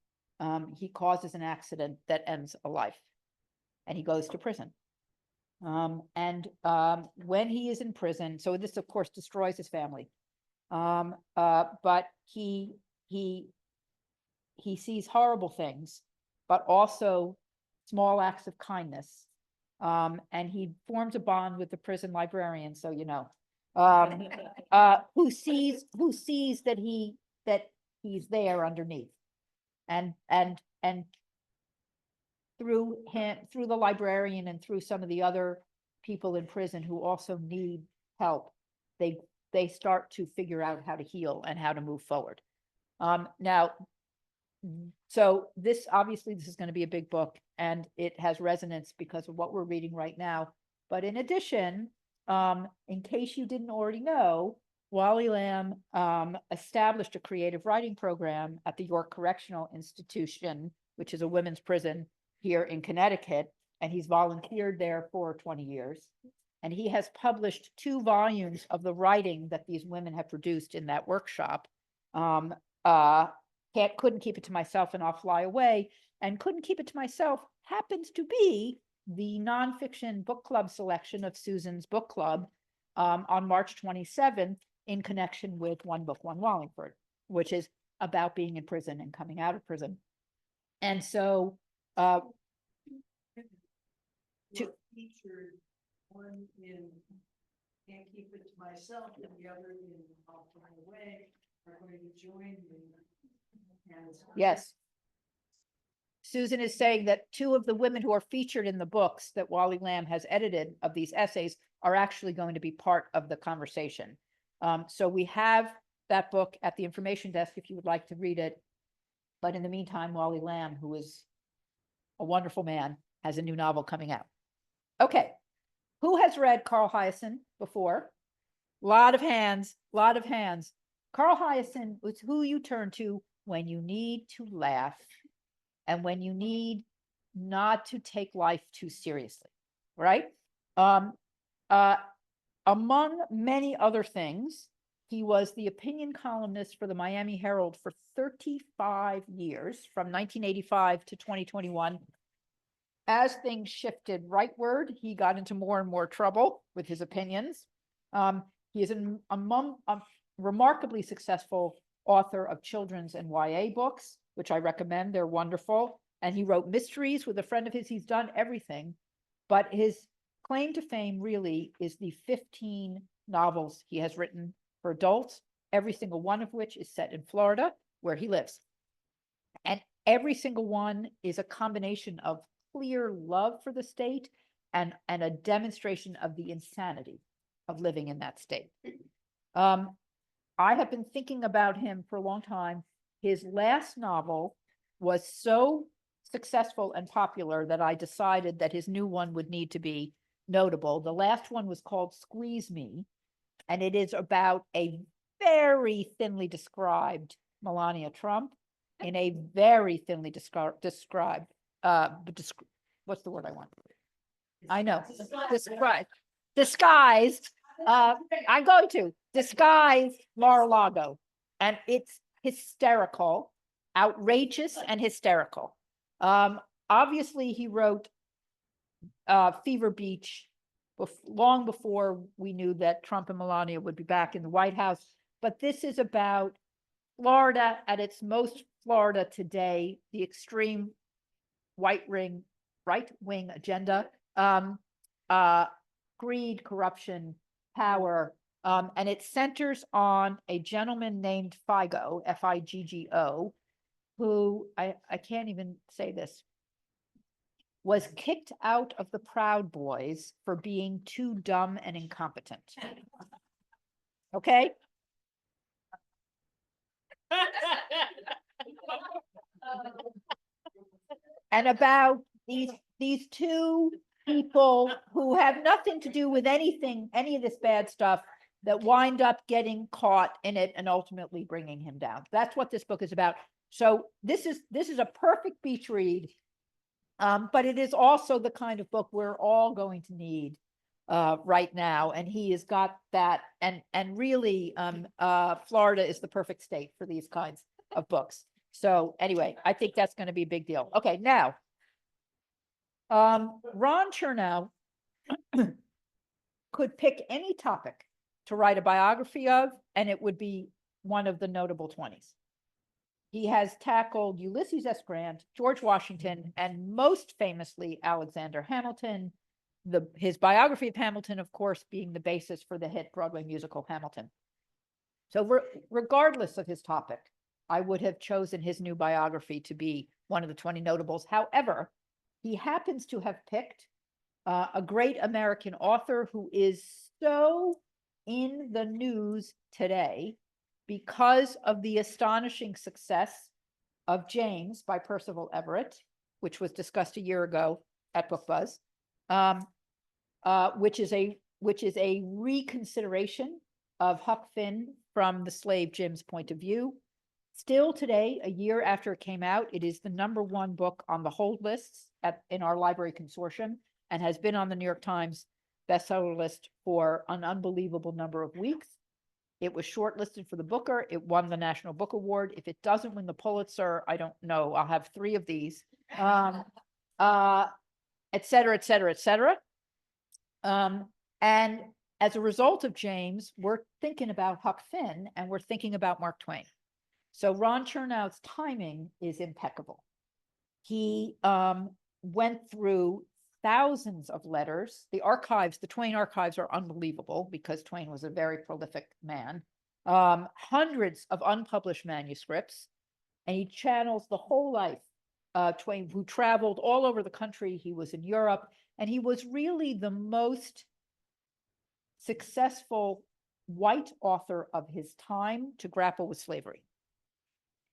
he causes an accident that ends a life, and he goes to prison. When he is in prison, so this of course destroys his family. But he sees horrible things, but also small acts of kindness. And he forms a bond with the prison librarian, so you know, who sees that he's there underneath. And through him, through the librarian and through some of the other people in prison who also need help, they start to figure out how to heal and how to move forward. Now, so this, obviously, this is going to be a big book, and it has resonance because of what we're reading right now. But in addition, in case you didn't already know, Wally Lamb established a creative writing program at the York Correctional Institution, which is a women's prison here in Connecticut, and he's volunteered there for 20 years. And he has published 2 volumes of the writing that these women have produced in that workshop. Couldn't keep it to myself and I'll fly away, and couldn't keep it to myself happens to be the nonfiction book club selection of Susan's book club on March 27th in connection with One Book, One Wallingford, which is about being in prison and coming out of prison. And so You're featured, one in Can't Keep It to Myself and the other in I'll Fly Away, are going to join me. yes, Susan is saying that 2 of the women who are featured in the books that Wally Lamb has edited of these essays are actually going to be part of the conversation. So we have that book at the information desk if you would like to read it. But in the meantime, Wally Lamb, who is a wonderful man, has a new novel coming out. Okay, who has read Carl Hiaasen before? Lot of hands, lot of hands. Carl Hiaasen was who you turn to when you need to laugh and when you need not to take life too seriously, right? Among many other things, he was the opinion columnist for the Miami Herald for 35 years, from 1985 to 2021. As things shifted rightward, he got into more and more trouble with his opinions. He is a remarkably successful author of children's and YA books, which I recommend. They're wonderful. And he wrote mysteries with a friend of his. He's done everything. But his claim to fame really is the 15 novels he has written for adults, every single one of which is set in Florida, where he lives. And every single one is a combination of clear love for the state and a demonstration of the insanity of living in that state. I have been thinking about him for a long time. His last novel was so successful and popular that I decided that his new one would need to be notable. The last one was called Squeeze Me, and it is about a very thinly described Melania Trump in a very thinly described, what's the word I want? I know, disguised, I'm going to disguise Mar-a-Lago, and it's hysterical, outrageous and hysterical. Obviously he wrote Fever Beach long before we knew that Trump and Melania would be back in the White House, but this is about Florida at its most Florida today, the extreme right-wing agenda, greed, corruption, power, and it centers on a gentleman named Figgo, F-I-G-G-O, who, I can't even say this, was kicked out of the Proud Boys for being too dumb and incompetent. Okay? And about these 2 people who have nothing to do with anything, any of this bad stuff, that wind up getting caught in it and ultimately bringing him down. That's what this book is about. So this is a perfect beach read, but it is also the kind of book we're all going to need right now. And he has got that, and really Florida is the perfect state for these kinds of books. So anyway, I think that's going to be a big deal. Okay, now, Ron Chernow could pick any topic to write a biography of, and it would be one of the notable 20s. He has tackled Ulysses S. Grant, George Washington, and most famously Alexander Hamilton. His biography of Hamilton, of course, being the basis for the hit Broadway musical Hamilton. So regardless of his topic, I would have chosen his new biography to be one of the 20 notables. However, he happens to have picked a great American author who is so in the news today because of the astonishing success of James by Percival Everett, which was discussed a year ago at Book Buzz, which is a reconsideration of Huck Finn from the slave Jim's point of view. Still today, a year after it came out, it is the #1 book on the hold lists in our library consortium and has been on the New York Times bestseller list for an unbelievable number of weeks. It was shortlisted for the Booker. It won the National Book Award. If it doesn't win the Pulitzer, I don't know. I'll have 3 of these, et cetera, et cetera, et cetera. And as a result of James, we're thinking about Huck Finn and we're thinking about Mark Twain. So Ron Chernow's timing is impeccable. He went through thousands of letters. The Twain archives are unbelievable because Twain was a very prolific man. Hundreds of unpublished manuscripts, and he channels the whole life. Twain, who traveled all over the country, he was in Europe, and he was really the most successful white author of his time to grapple with slavery.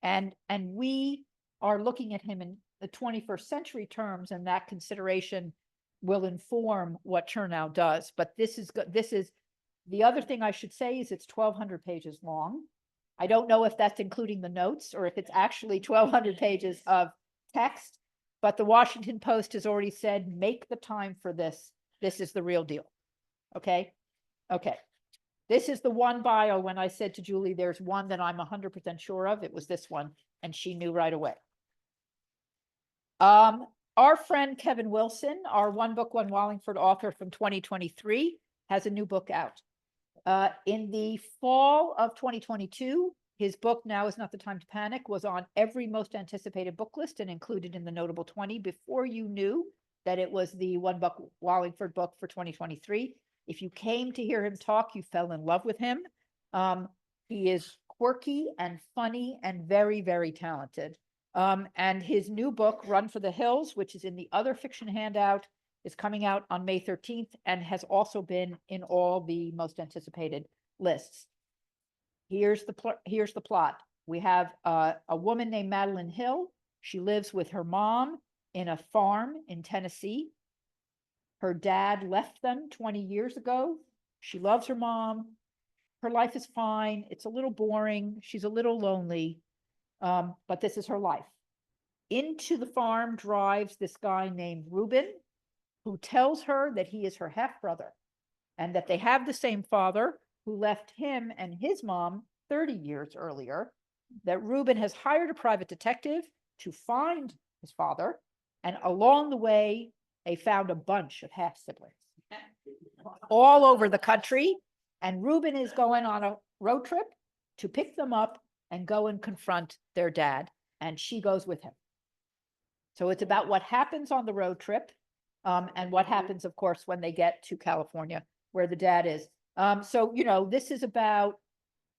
And we are looking at him in the 21st century terms, and that consideration will inform what Chernow does. But this is the other thing I should say is it's 1,200 pages long. I don't know if that's including the notes or if it's actually 1,200 pages of text, but the Washington Post has already said, make the time for this. This is the real deal. Okay. Okay. This is the one bio when I said to Julie, there's one that I'm 100% sure of. It was this one, and she knew right away. Our friend Kevin Wilson, our One Book, One Wallingford author from 2023, has a new book out. In the fall of 2022, his book, Now Is Not the Time to Panic, was on every most anticipated book list and included in the notable 20 before you knew that it was the One Book Wallingford book for 2023. If you came to hear him talk, you fell in love with him. He is quirky and funny and very, very talented. And his new book, Run for the Hills, which is in the other fiction handout, is coming out on May 13th and has also been in all the most anticipated lists. Here's the plot. We have a woman named Madeline Hill. She lives with her mom in a farm in Tennessee. Her dad left them 20 years ago. She loves her mom. Her life is fine. It's a little boring. She's a little lonely. But this is her life. Into the farm drives this guy named Reuben, who tells her that he is her half-brother and that they have the same father who left him and his mom 30 years earlier, that Reuben has hired a private detective to find his father, and along the way, they found a bunch of half-siblings all over the country, and Reuben is going on a road trip to pick them up and go and confront their dad, and she goes with him. So it's about what happens on the road trip, and what happens, of course, when they get to California, where the dad is. So, you know, this is about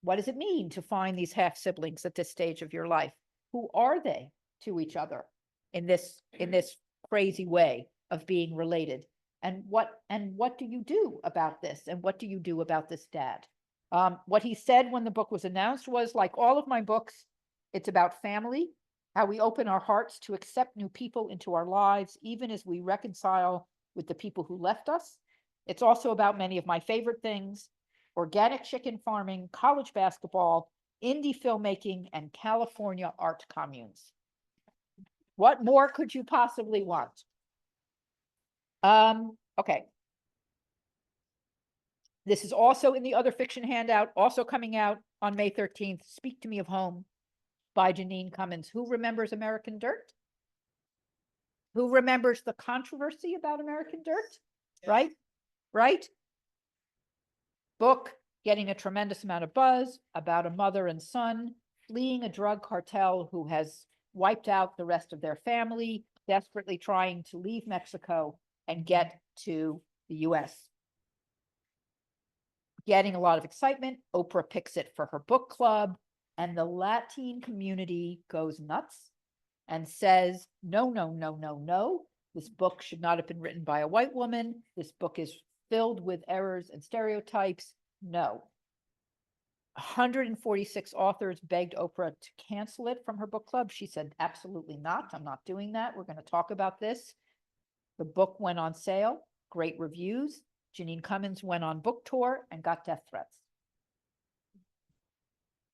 what does it mean to find these half siblings at this stage of your life? Who are they to each other in this crazy way of being related? And what do you do about this? And what do you do about this dad? What he said when the book was announced was, like all of my books, it's about family, how we open our hearts to accept new people into our lives, even as we reconcile with the people who left us. It's also about many of my favorite things: organic chicken farming, college basketball, indie filmmaking, and California art communes. What more could you possibly want? Okay. This is also in the other fiction handout, also coming out on May 13th, Speak to Me of Home. by Janine Cummins. Who remembers American Dirt? Who remembers the controversy about American Dirt? Right? Right? Book getting a tremendous amount of buzz about a mother and son fleeing a drug cartel who has wiped out the rest of their family, desperately trying to leave Mexico and get to the US. Getting a lot of excitement. Oprah picks it for her book club, and the Latin community goes nuts and says, no, no, no, no, no. This book should not have been written by a white woman. This book is filled with errors and stereotypes. No. 146 authors begged Oprah to cancel it from her book club. She said, absolutely not. I'm not doing that. We're going to talk about this. The book went on sale, great reviews. Janine Cummins went on book tour and got death threats.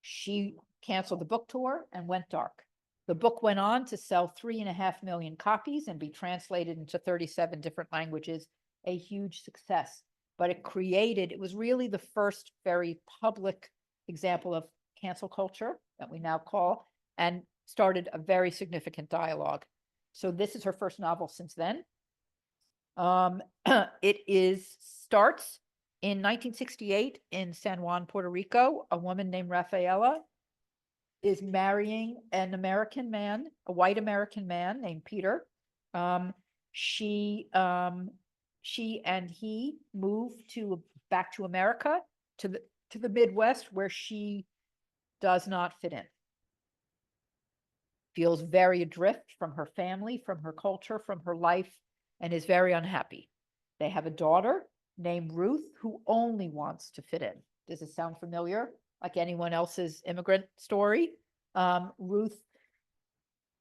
She canceled the book tour and went dark. The book went on to sell 3.5 million copies and be translated into 37 different languages, a huge success. But it was really the first very public example of cancel culture that we now call, and started a very significant dialogue. So this is her first novel since then. It starts in 1968 in San Juan, Puerto Rico. A woman named Rafaela is marrying an American man, a white American man named Peter. She and he move back to America, to the Midwest, where she does not fit in. Feels very adrift from her family, from her culture, from her life, and is very unhappy. They have a daughter named Ruth who only wants to fit in. Does it sound familiar? Like anyone else's immigrant story? Ruth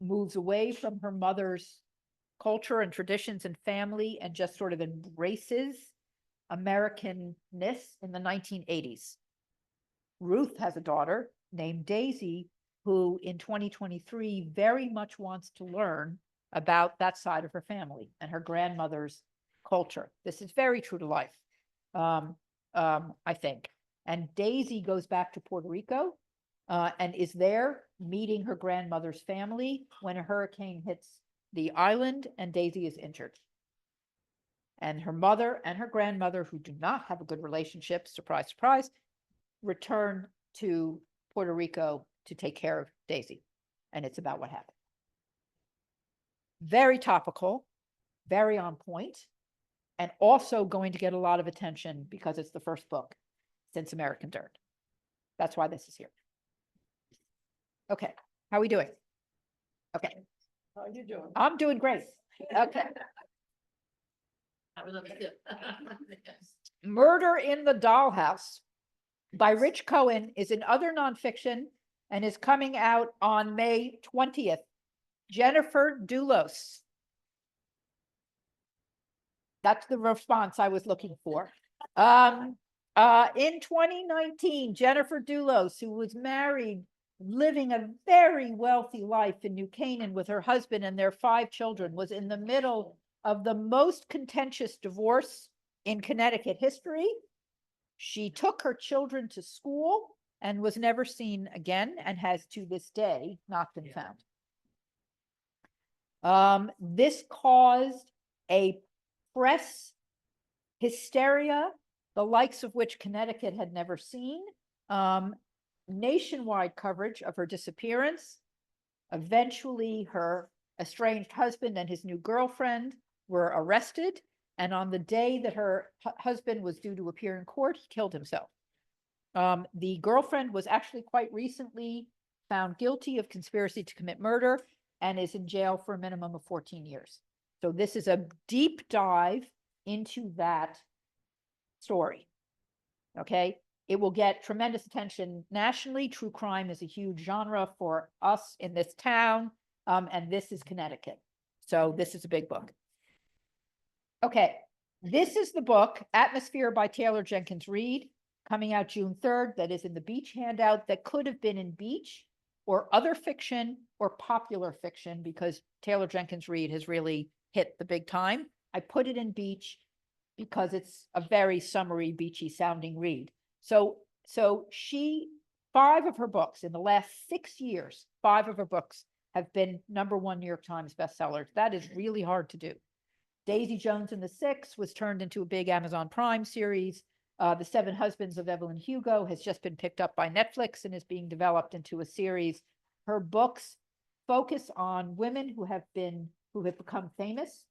moves away from her mother's culture and traditions and family and just sort of embraces Americanness in the 1980s. Ruth has a daughter named Daisy, who in 2023 very much wants to learn about that side of her family and her grandmother's culture. This is very true to life, I think. And Daisy goes back to Puerto Rico and is there meeting her grandmother's family when a hurricane hits the island and Daisy is injured. And her mother and her grandmother, who do not have a good relationship, surprise, surprise, return to Puerto Rico to take care of Daisy. And it's about what happened. Very topical, very on point, and also going to get a lot of attention because it's the first book since American Dirt. That's why this is here. Okay, how are we doing? Okay, How are you doing? I'm doing great. Okay. Murder in the Dollhouse by Rich Cohen is in other nonfiction and is coming out on May 20th. Jennifer Dulos. That's the response I was looking for. In 2019, Jennifer Dulos, who was married, living a very wealthy life in New Canaan with her husband and their 5 children, was in the middle of the most contentious divorce in Connecticut history. She took her children to school and was never seen again and has to this day not been found. This caused a press hysteria, the likes of which Connecticut had never seen. Nationwide coverage of her disappearance. Eventually, her estranged husband and his new girlfriend were arrested. And on the day that her husband was due to appear in court, he killed himself. The girlfriend was actually quite recently found guilty of conspiracy to commit murder and is in jail for a minimum of 14 years. So this is a deep dive into that story. Okay, it will get tremendous attention nationally. True crime is a huge genre for us in this town, and this is Connecticut. So this is a big book. Okay, this is the book, Atmosphere by Taylor Jenkins Reid, coming out June 3rd, that is in the Beach handout, that could have been in Beach or other fiction or popular fiction, because Taylor Jenkins Reid has really hit the big time. I put it in Beach because it's a very summery, beachy sounding read. So she 5 of her books in the last 6 years, 5 of her books have been #1 New York Times bestsellers. That is really hard to do. Daisy Jones and the Six was turned into a big Amazon Prime series. The Seven Husbands of Evelyn Hugo has just been picked up by Netflix and is being developed into a series. Her books focus on women who have become famous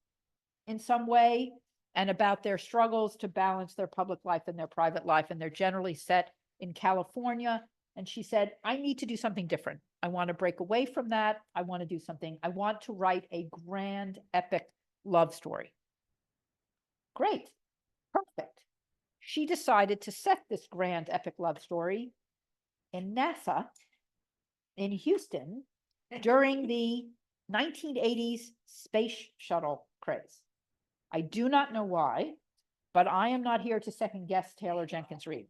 in some way and about their struggles to balance their public life and their private life. And they're generally set in California. And she said, I need to do something different. I want to break away from that. I want to do something. I want to write a grand, epic love story. Great. Perfect. She decided to set this grand, epic love story in NASA in Houston during the 1980s space shuttle craze. I do not know why, but I am not here to second guess Taylor Jenkins Reid.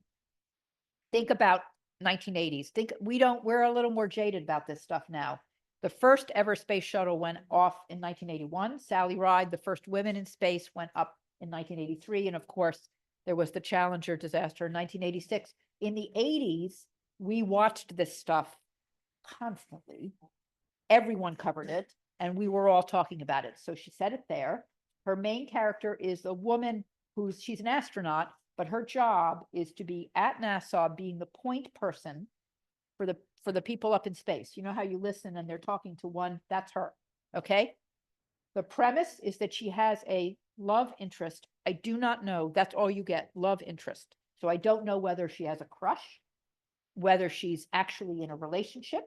Think about 1980s. We're a little more jaded about this stuff now. The first ever space shuttle went off in 1981. Sally Ride, the first women in space, went up in 1983. And of course, there was the Challenger disaster in 1986. In the 80s, we watched this stuff constantly. Everyone covered it, and we were all talking about it. So she said it there. Her main character is a woman she's an astronaut, but her job is to be at NASA being the point person for the people up in space. You know how you listen and they're talking to one? That's her. Okay. The premise is that she has a love interest. I do not know. That's all you get, love interest. So I don't know whether she has a crush, whether she's actually in a relationship,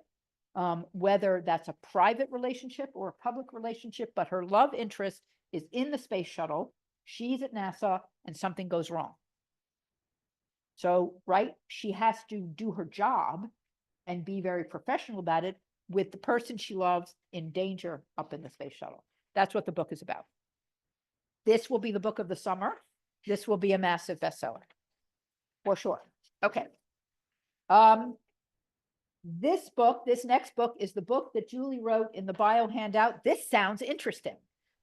whether that's a private relationship or a public relationship, but her love interest is in the space shuttle. She's at NASA and something goes wrong. So, right, she has to do her job and be very professional about it with the person she loves in danger up in the space shuttle. That's what the book is about. This will be the book of the summer. This will be a massive bestseller for sure. Okay. This next book is the book that Julie wrote in the bio handout. This sounds interesting.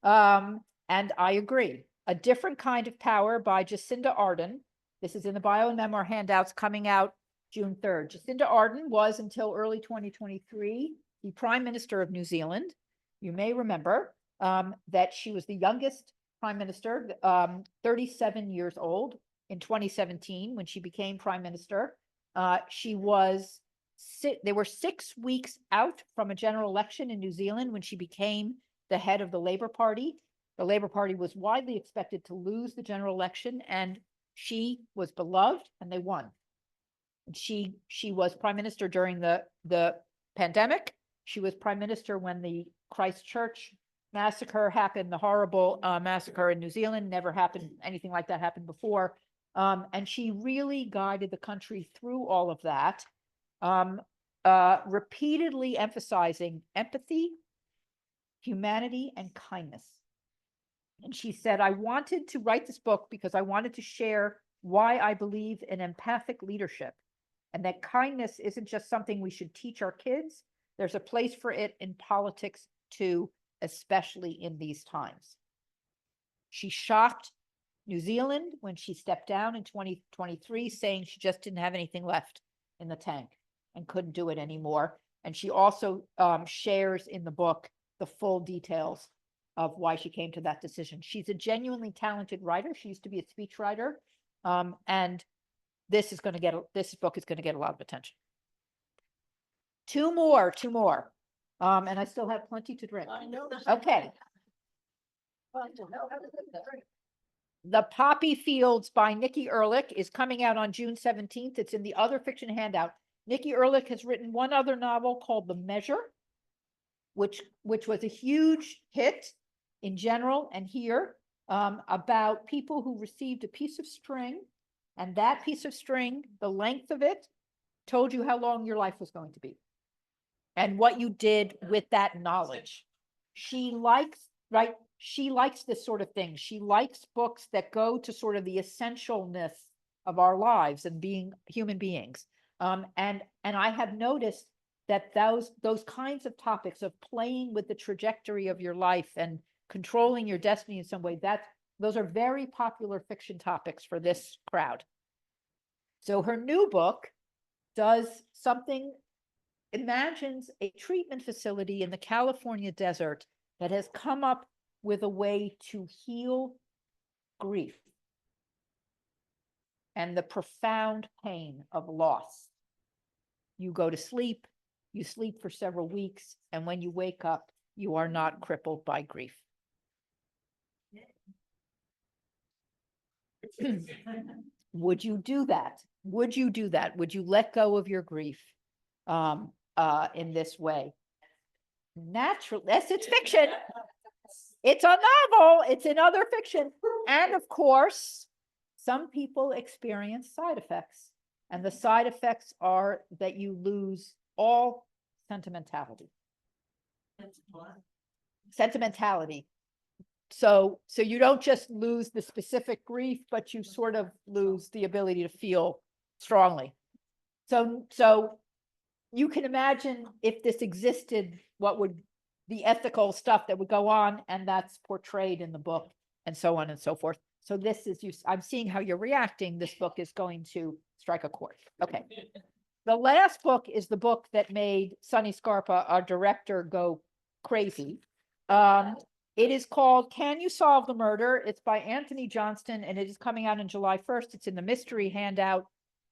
And I agree. A Different Kind of Power by Jacinda Ardern. This is in the bio and memoir handouts coming out June 3rd. Jacinda Ardern was, until early 2023, the Prime Minister of New Zealand. You may remember that she was the youngest Prime Minister, 37 years old in 2017 when she became Prime Minister. They were 6 weeks out from a general election in New Zealand when she became the head of the Labour Party. The Labour Party was widely expected to lose the general election, and she was beloved, and they won. She was Prime Minister during the pandemic. She was Prime Minister when the Christchurch massacre happened, the horrible massacre in New Zealand. Never happened, anything like that happened before. And she really guided the country through all of that, repeatedly emphasizing empathy, humanity, and kindness. And she said, I wanted to write this book because I wanted to share why I believe in empathic leadership and that kindness isn't just something we should teach our kids. There's a place for it in politics too, especially in these times. She shocked New Zealand when she stepped down in 2023, saying she just didn't have anything left in the tank and couldn't do it anymore. And she also shares in the book the full details of why she came to that decision. She's a genuinely talented writer. She used to be a speechwriter. And this book is going to get a lot of attention. Two more. And I still have plenty to drink. I know. Okay. Fun to know how to do that. The Poppy Fields by Nikki Erlich is coming out on June 17th. It's in the other fiction handout. Nikki Erlich has written one other novel called The Measure, which was a huge hit in general and here, about people who received a piece of string, and that piece of string, the length of it, told you how long your life was going to be and what you did with that knowledge. She likes this sort of thing. She likes books that go to sort of the essentialness of our lives and being human beings. And I have noticed that those kinds of topics of playing with the trajectory of your life and controlling your destiny in some way, those are very popular fiction topics for this crowd. So her new book does something, imagines a treatment facility in the California desert that has come up with a way to heal grief and the profound pain of loss. You go to sleep, you sleep for several weeks, and when you wake up, you are not crippled by grief. Would you do that? Would you do that? Would you let go of your grief in this way? Naturally, yes, it's fiction. It's a novel. It's in other fiction. And of course, some people experience side effects. And the side effects are that you lose all sentimentality. Sentimentality. So you don't just lose the specific grief, but you sort of lose the ability to feel strongly. So you can imagine if this existed, what would the ethical stuff that would go on, and that's portrayed in the book, and so on and so forth. So this is I'm seeing how you're reacting. This book is going to strike a chord. Okay. The last book is the book that made Sonny Scarpa, our director, go crazy. It is called Can You Solve the Murder? It's by Anthony Johnston, and it is coming out on July 1st. It's in the mystery handout.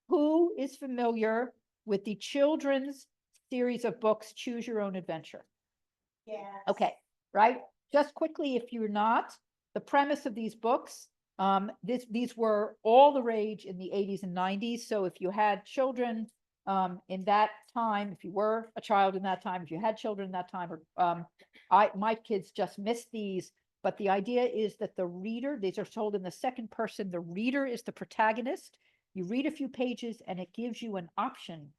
Who is familiar with the children's series of books, Choose Your Own Adventure? Yeah. Okay, right? Just quickly, if you're not, the premise of these books, these were all the rage in the 80s and 90s. So if you had children in that time, if you were a child in that time, if you had children in that time, or my kids just missed these. But the idea is that the reader, these are told in the second person, the reader is the protagonist. You read a few pages and it gives you an option,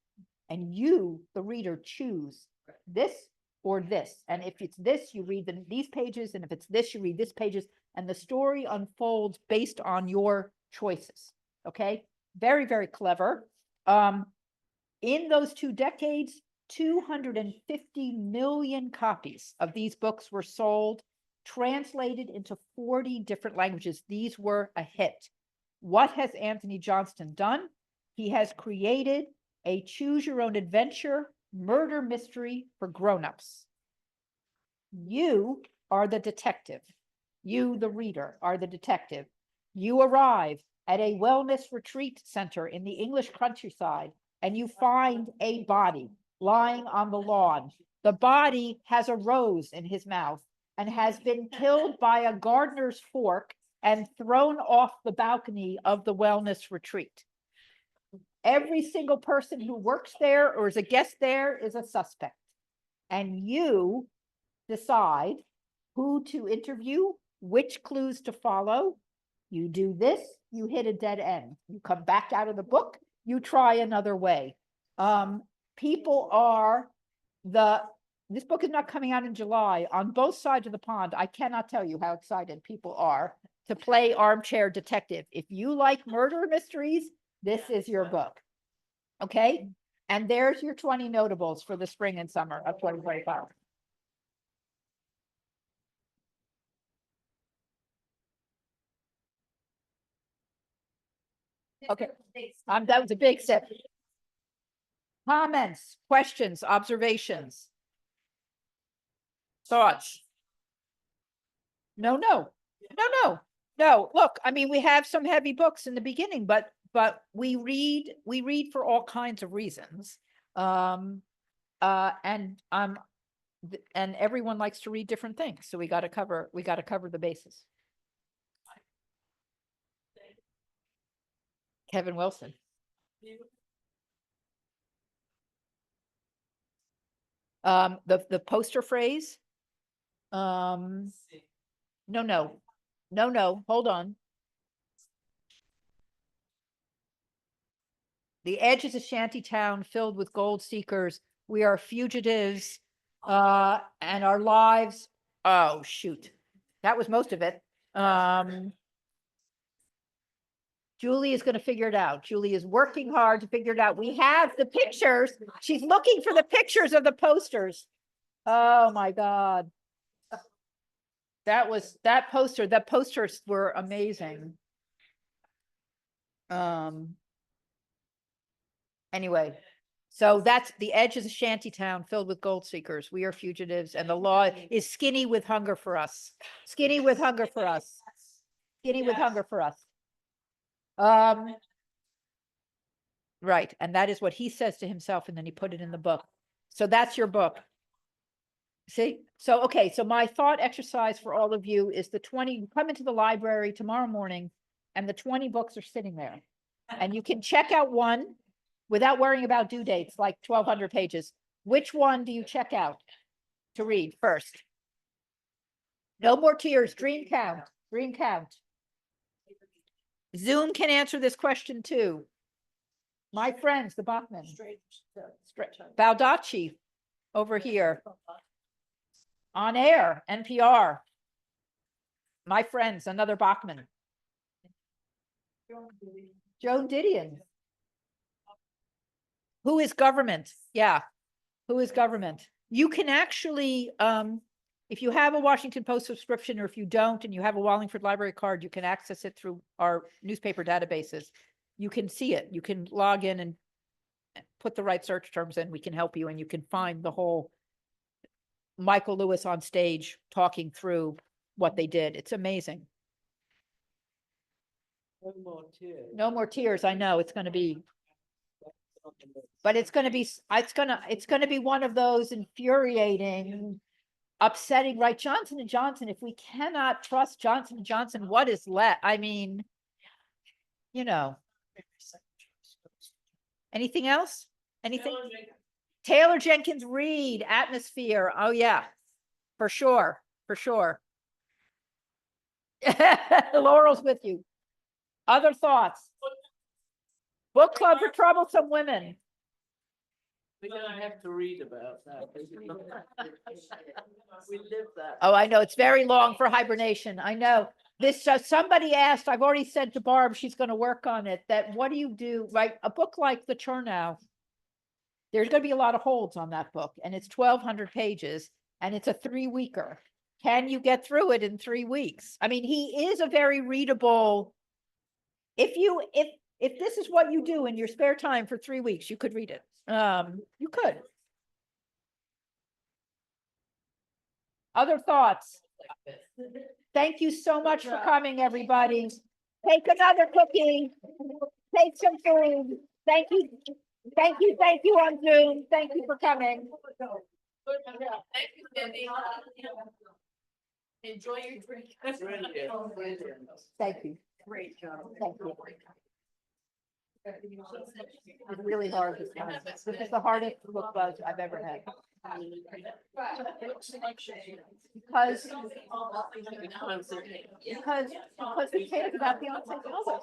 and you, the reader, choose this or this. And if it's this, you read these pages, and if it's this, you read this pages, and the story unfolds based on your choices. Okay, very, very clever. In those 2 decades, 250 million copies of these books were sold, translated into 40 different languages. These were a hit. What has Anthony Johnston done? He has created a choose your own adventure murder mystery for grown-ups. You are the detective. You, the reader, are the detective. You arrive at a wellness retreat center in the English countryside, and you find a body lying on the lawn. The body has a rose in his mouth and has been killed by a gardener's fork and thrown off the balcony of the wellness retreat. Every single person who works there or is a guest there is a suspect. And you decide who to interview, which clues to follow. You do this, you hit a dead end. You come back out of the book, you try another way. People are this book is not coming out in July. On both sides of the pond, I cannot tell you how excited people are to play armchair detective. If you like murder mysteries, this is your book. Okay? And there's your 20 notables for the spring and summer of 2025. Okay, that was a big step. Comments, questions, observations, thoughts? No. Look, I mean, we have some heavy books in the beginning, but we read for all kinds of reasons. And everyone likes to read different things. So we got to cover the bases. Kevin Wilson. The poster phrase. No, hold on. The edge is a shanty town filled with gold seekers. We are fugitives, and our lives. Oh, shoot. That was most of it. Julie is going to figure it out. Julie is working hard to figure it out. We have the pictures. She's looking for the pictures of the posters. Oh my God. The posters were amazing. Anyway, So that's, the edge is a shanty town filled with gold seekers. We are fugitives and the law is skinny with hunger for us. Skinny with hunger for us. Skinny with Yes. hunger for us. Right, and that is what he says to himself, and then he put it in the book. So that's your book. See, so, okay, so my thought exercise for all of you is the 20, come into the library tomorrow morning and the 20 books are sitting there. And you can check out one without worrying about due dates, like 1,200 pages. Which one do you check out to read first? No More Tears, Dream Count, Dream Count. Zoom can answer this question too. My friends, the Bachman, Baldacci over here. On Air, NPR. My friends, another Bachman. Joan Didion. Who is Government? Yeah. Who is Government? You can actually, if you have a Washington Post subscription, or if you don't, and you have a Wallingford Library card, you can access it through our newspaper databases. You can see it. You can log in and put the right search terms in. We can help you, and you can find the whole Michael Lewis on stage talking through what they did. It's amazing. No More Tears. I know it's going to be, but it's going to be, it's going to be one of those infuriating, upsetting, right? Johnson & Johnson, if we cannot trust Johnson & Johnson, what is left? I mean, you know. Anything else? Anything? Taylor Jenkins Reid, Atmosphere. Oh yeah, for sure, for sure. Laurel's with you. Other thoughts? Book Club for Troublesome Women. We don't have to read about that. We live that. Oh, I know, it's very long for hibernation. I know. This, somebody asked, I've already said to Barb, she's gonna work on it, that what do you do, right? A book like The Chernow, there's gonna be a lot of holds on that book, and it's 1,200 pages, and it's a 3-weeker. Can you get through it in 3 weeks? I mean, he is a very readable. If this is what you do in your spare time for 3 weeks, you could read it. You could. Other thoughts? Thank you so much for coming, everybody. Take another cookie. Take some food. Thank you. Thank you. Thank you on Zoom. Thank you for coming. Thank you, Cindy. Enjoy your drink. Thank you. Great job. Thank you. It's really hard this time. This is the hardest book buzz I've ever had. Because we cared about Beyonce's mother.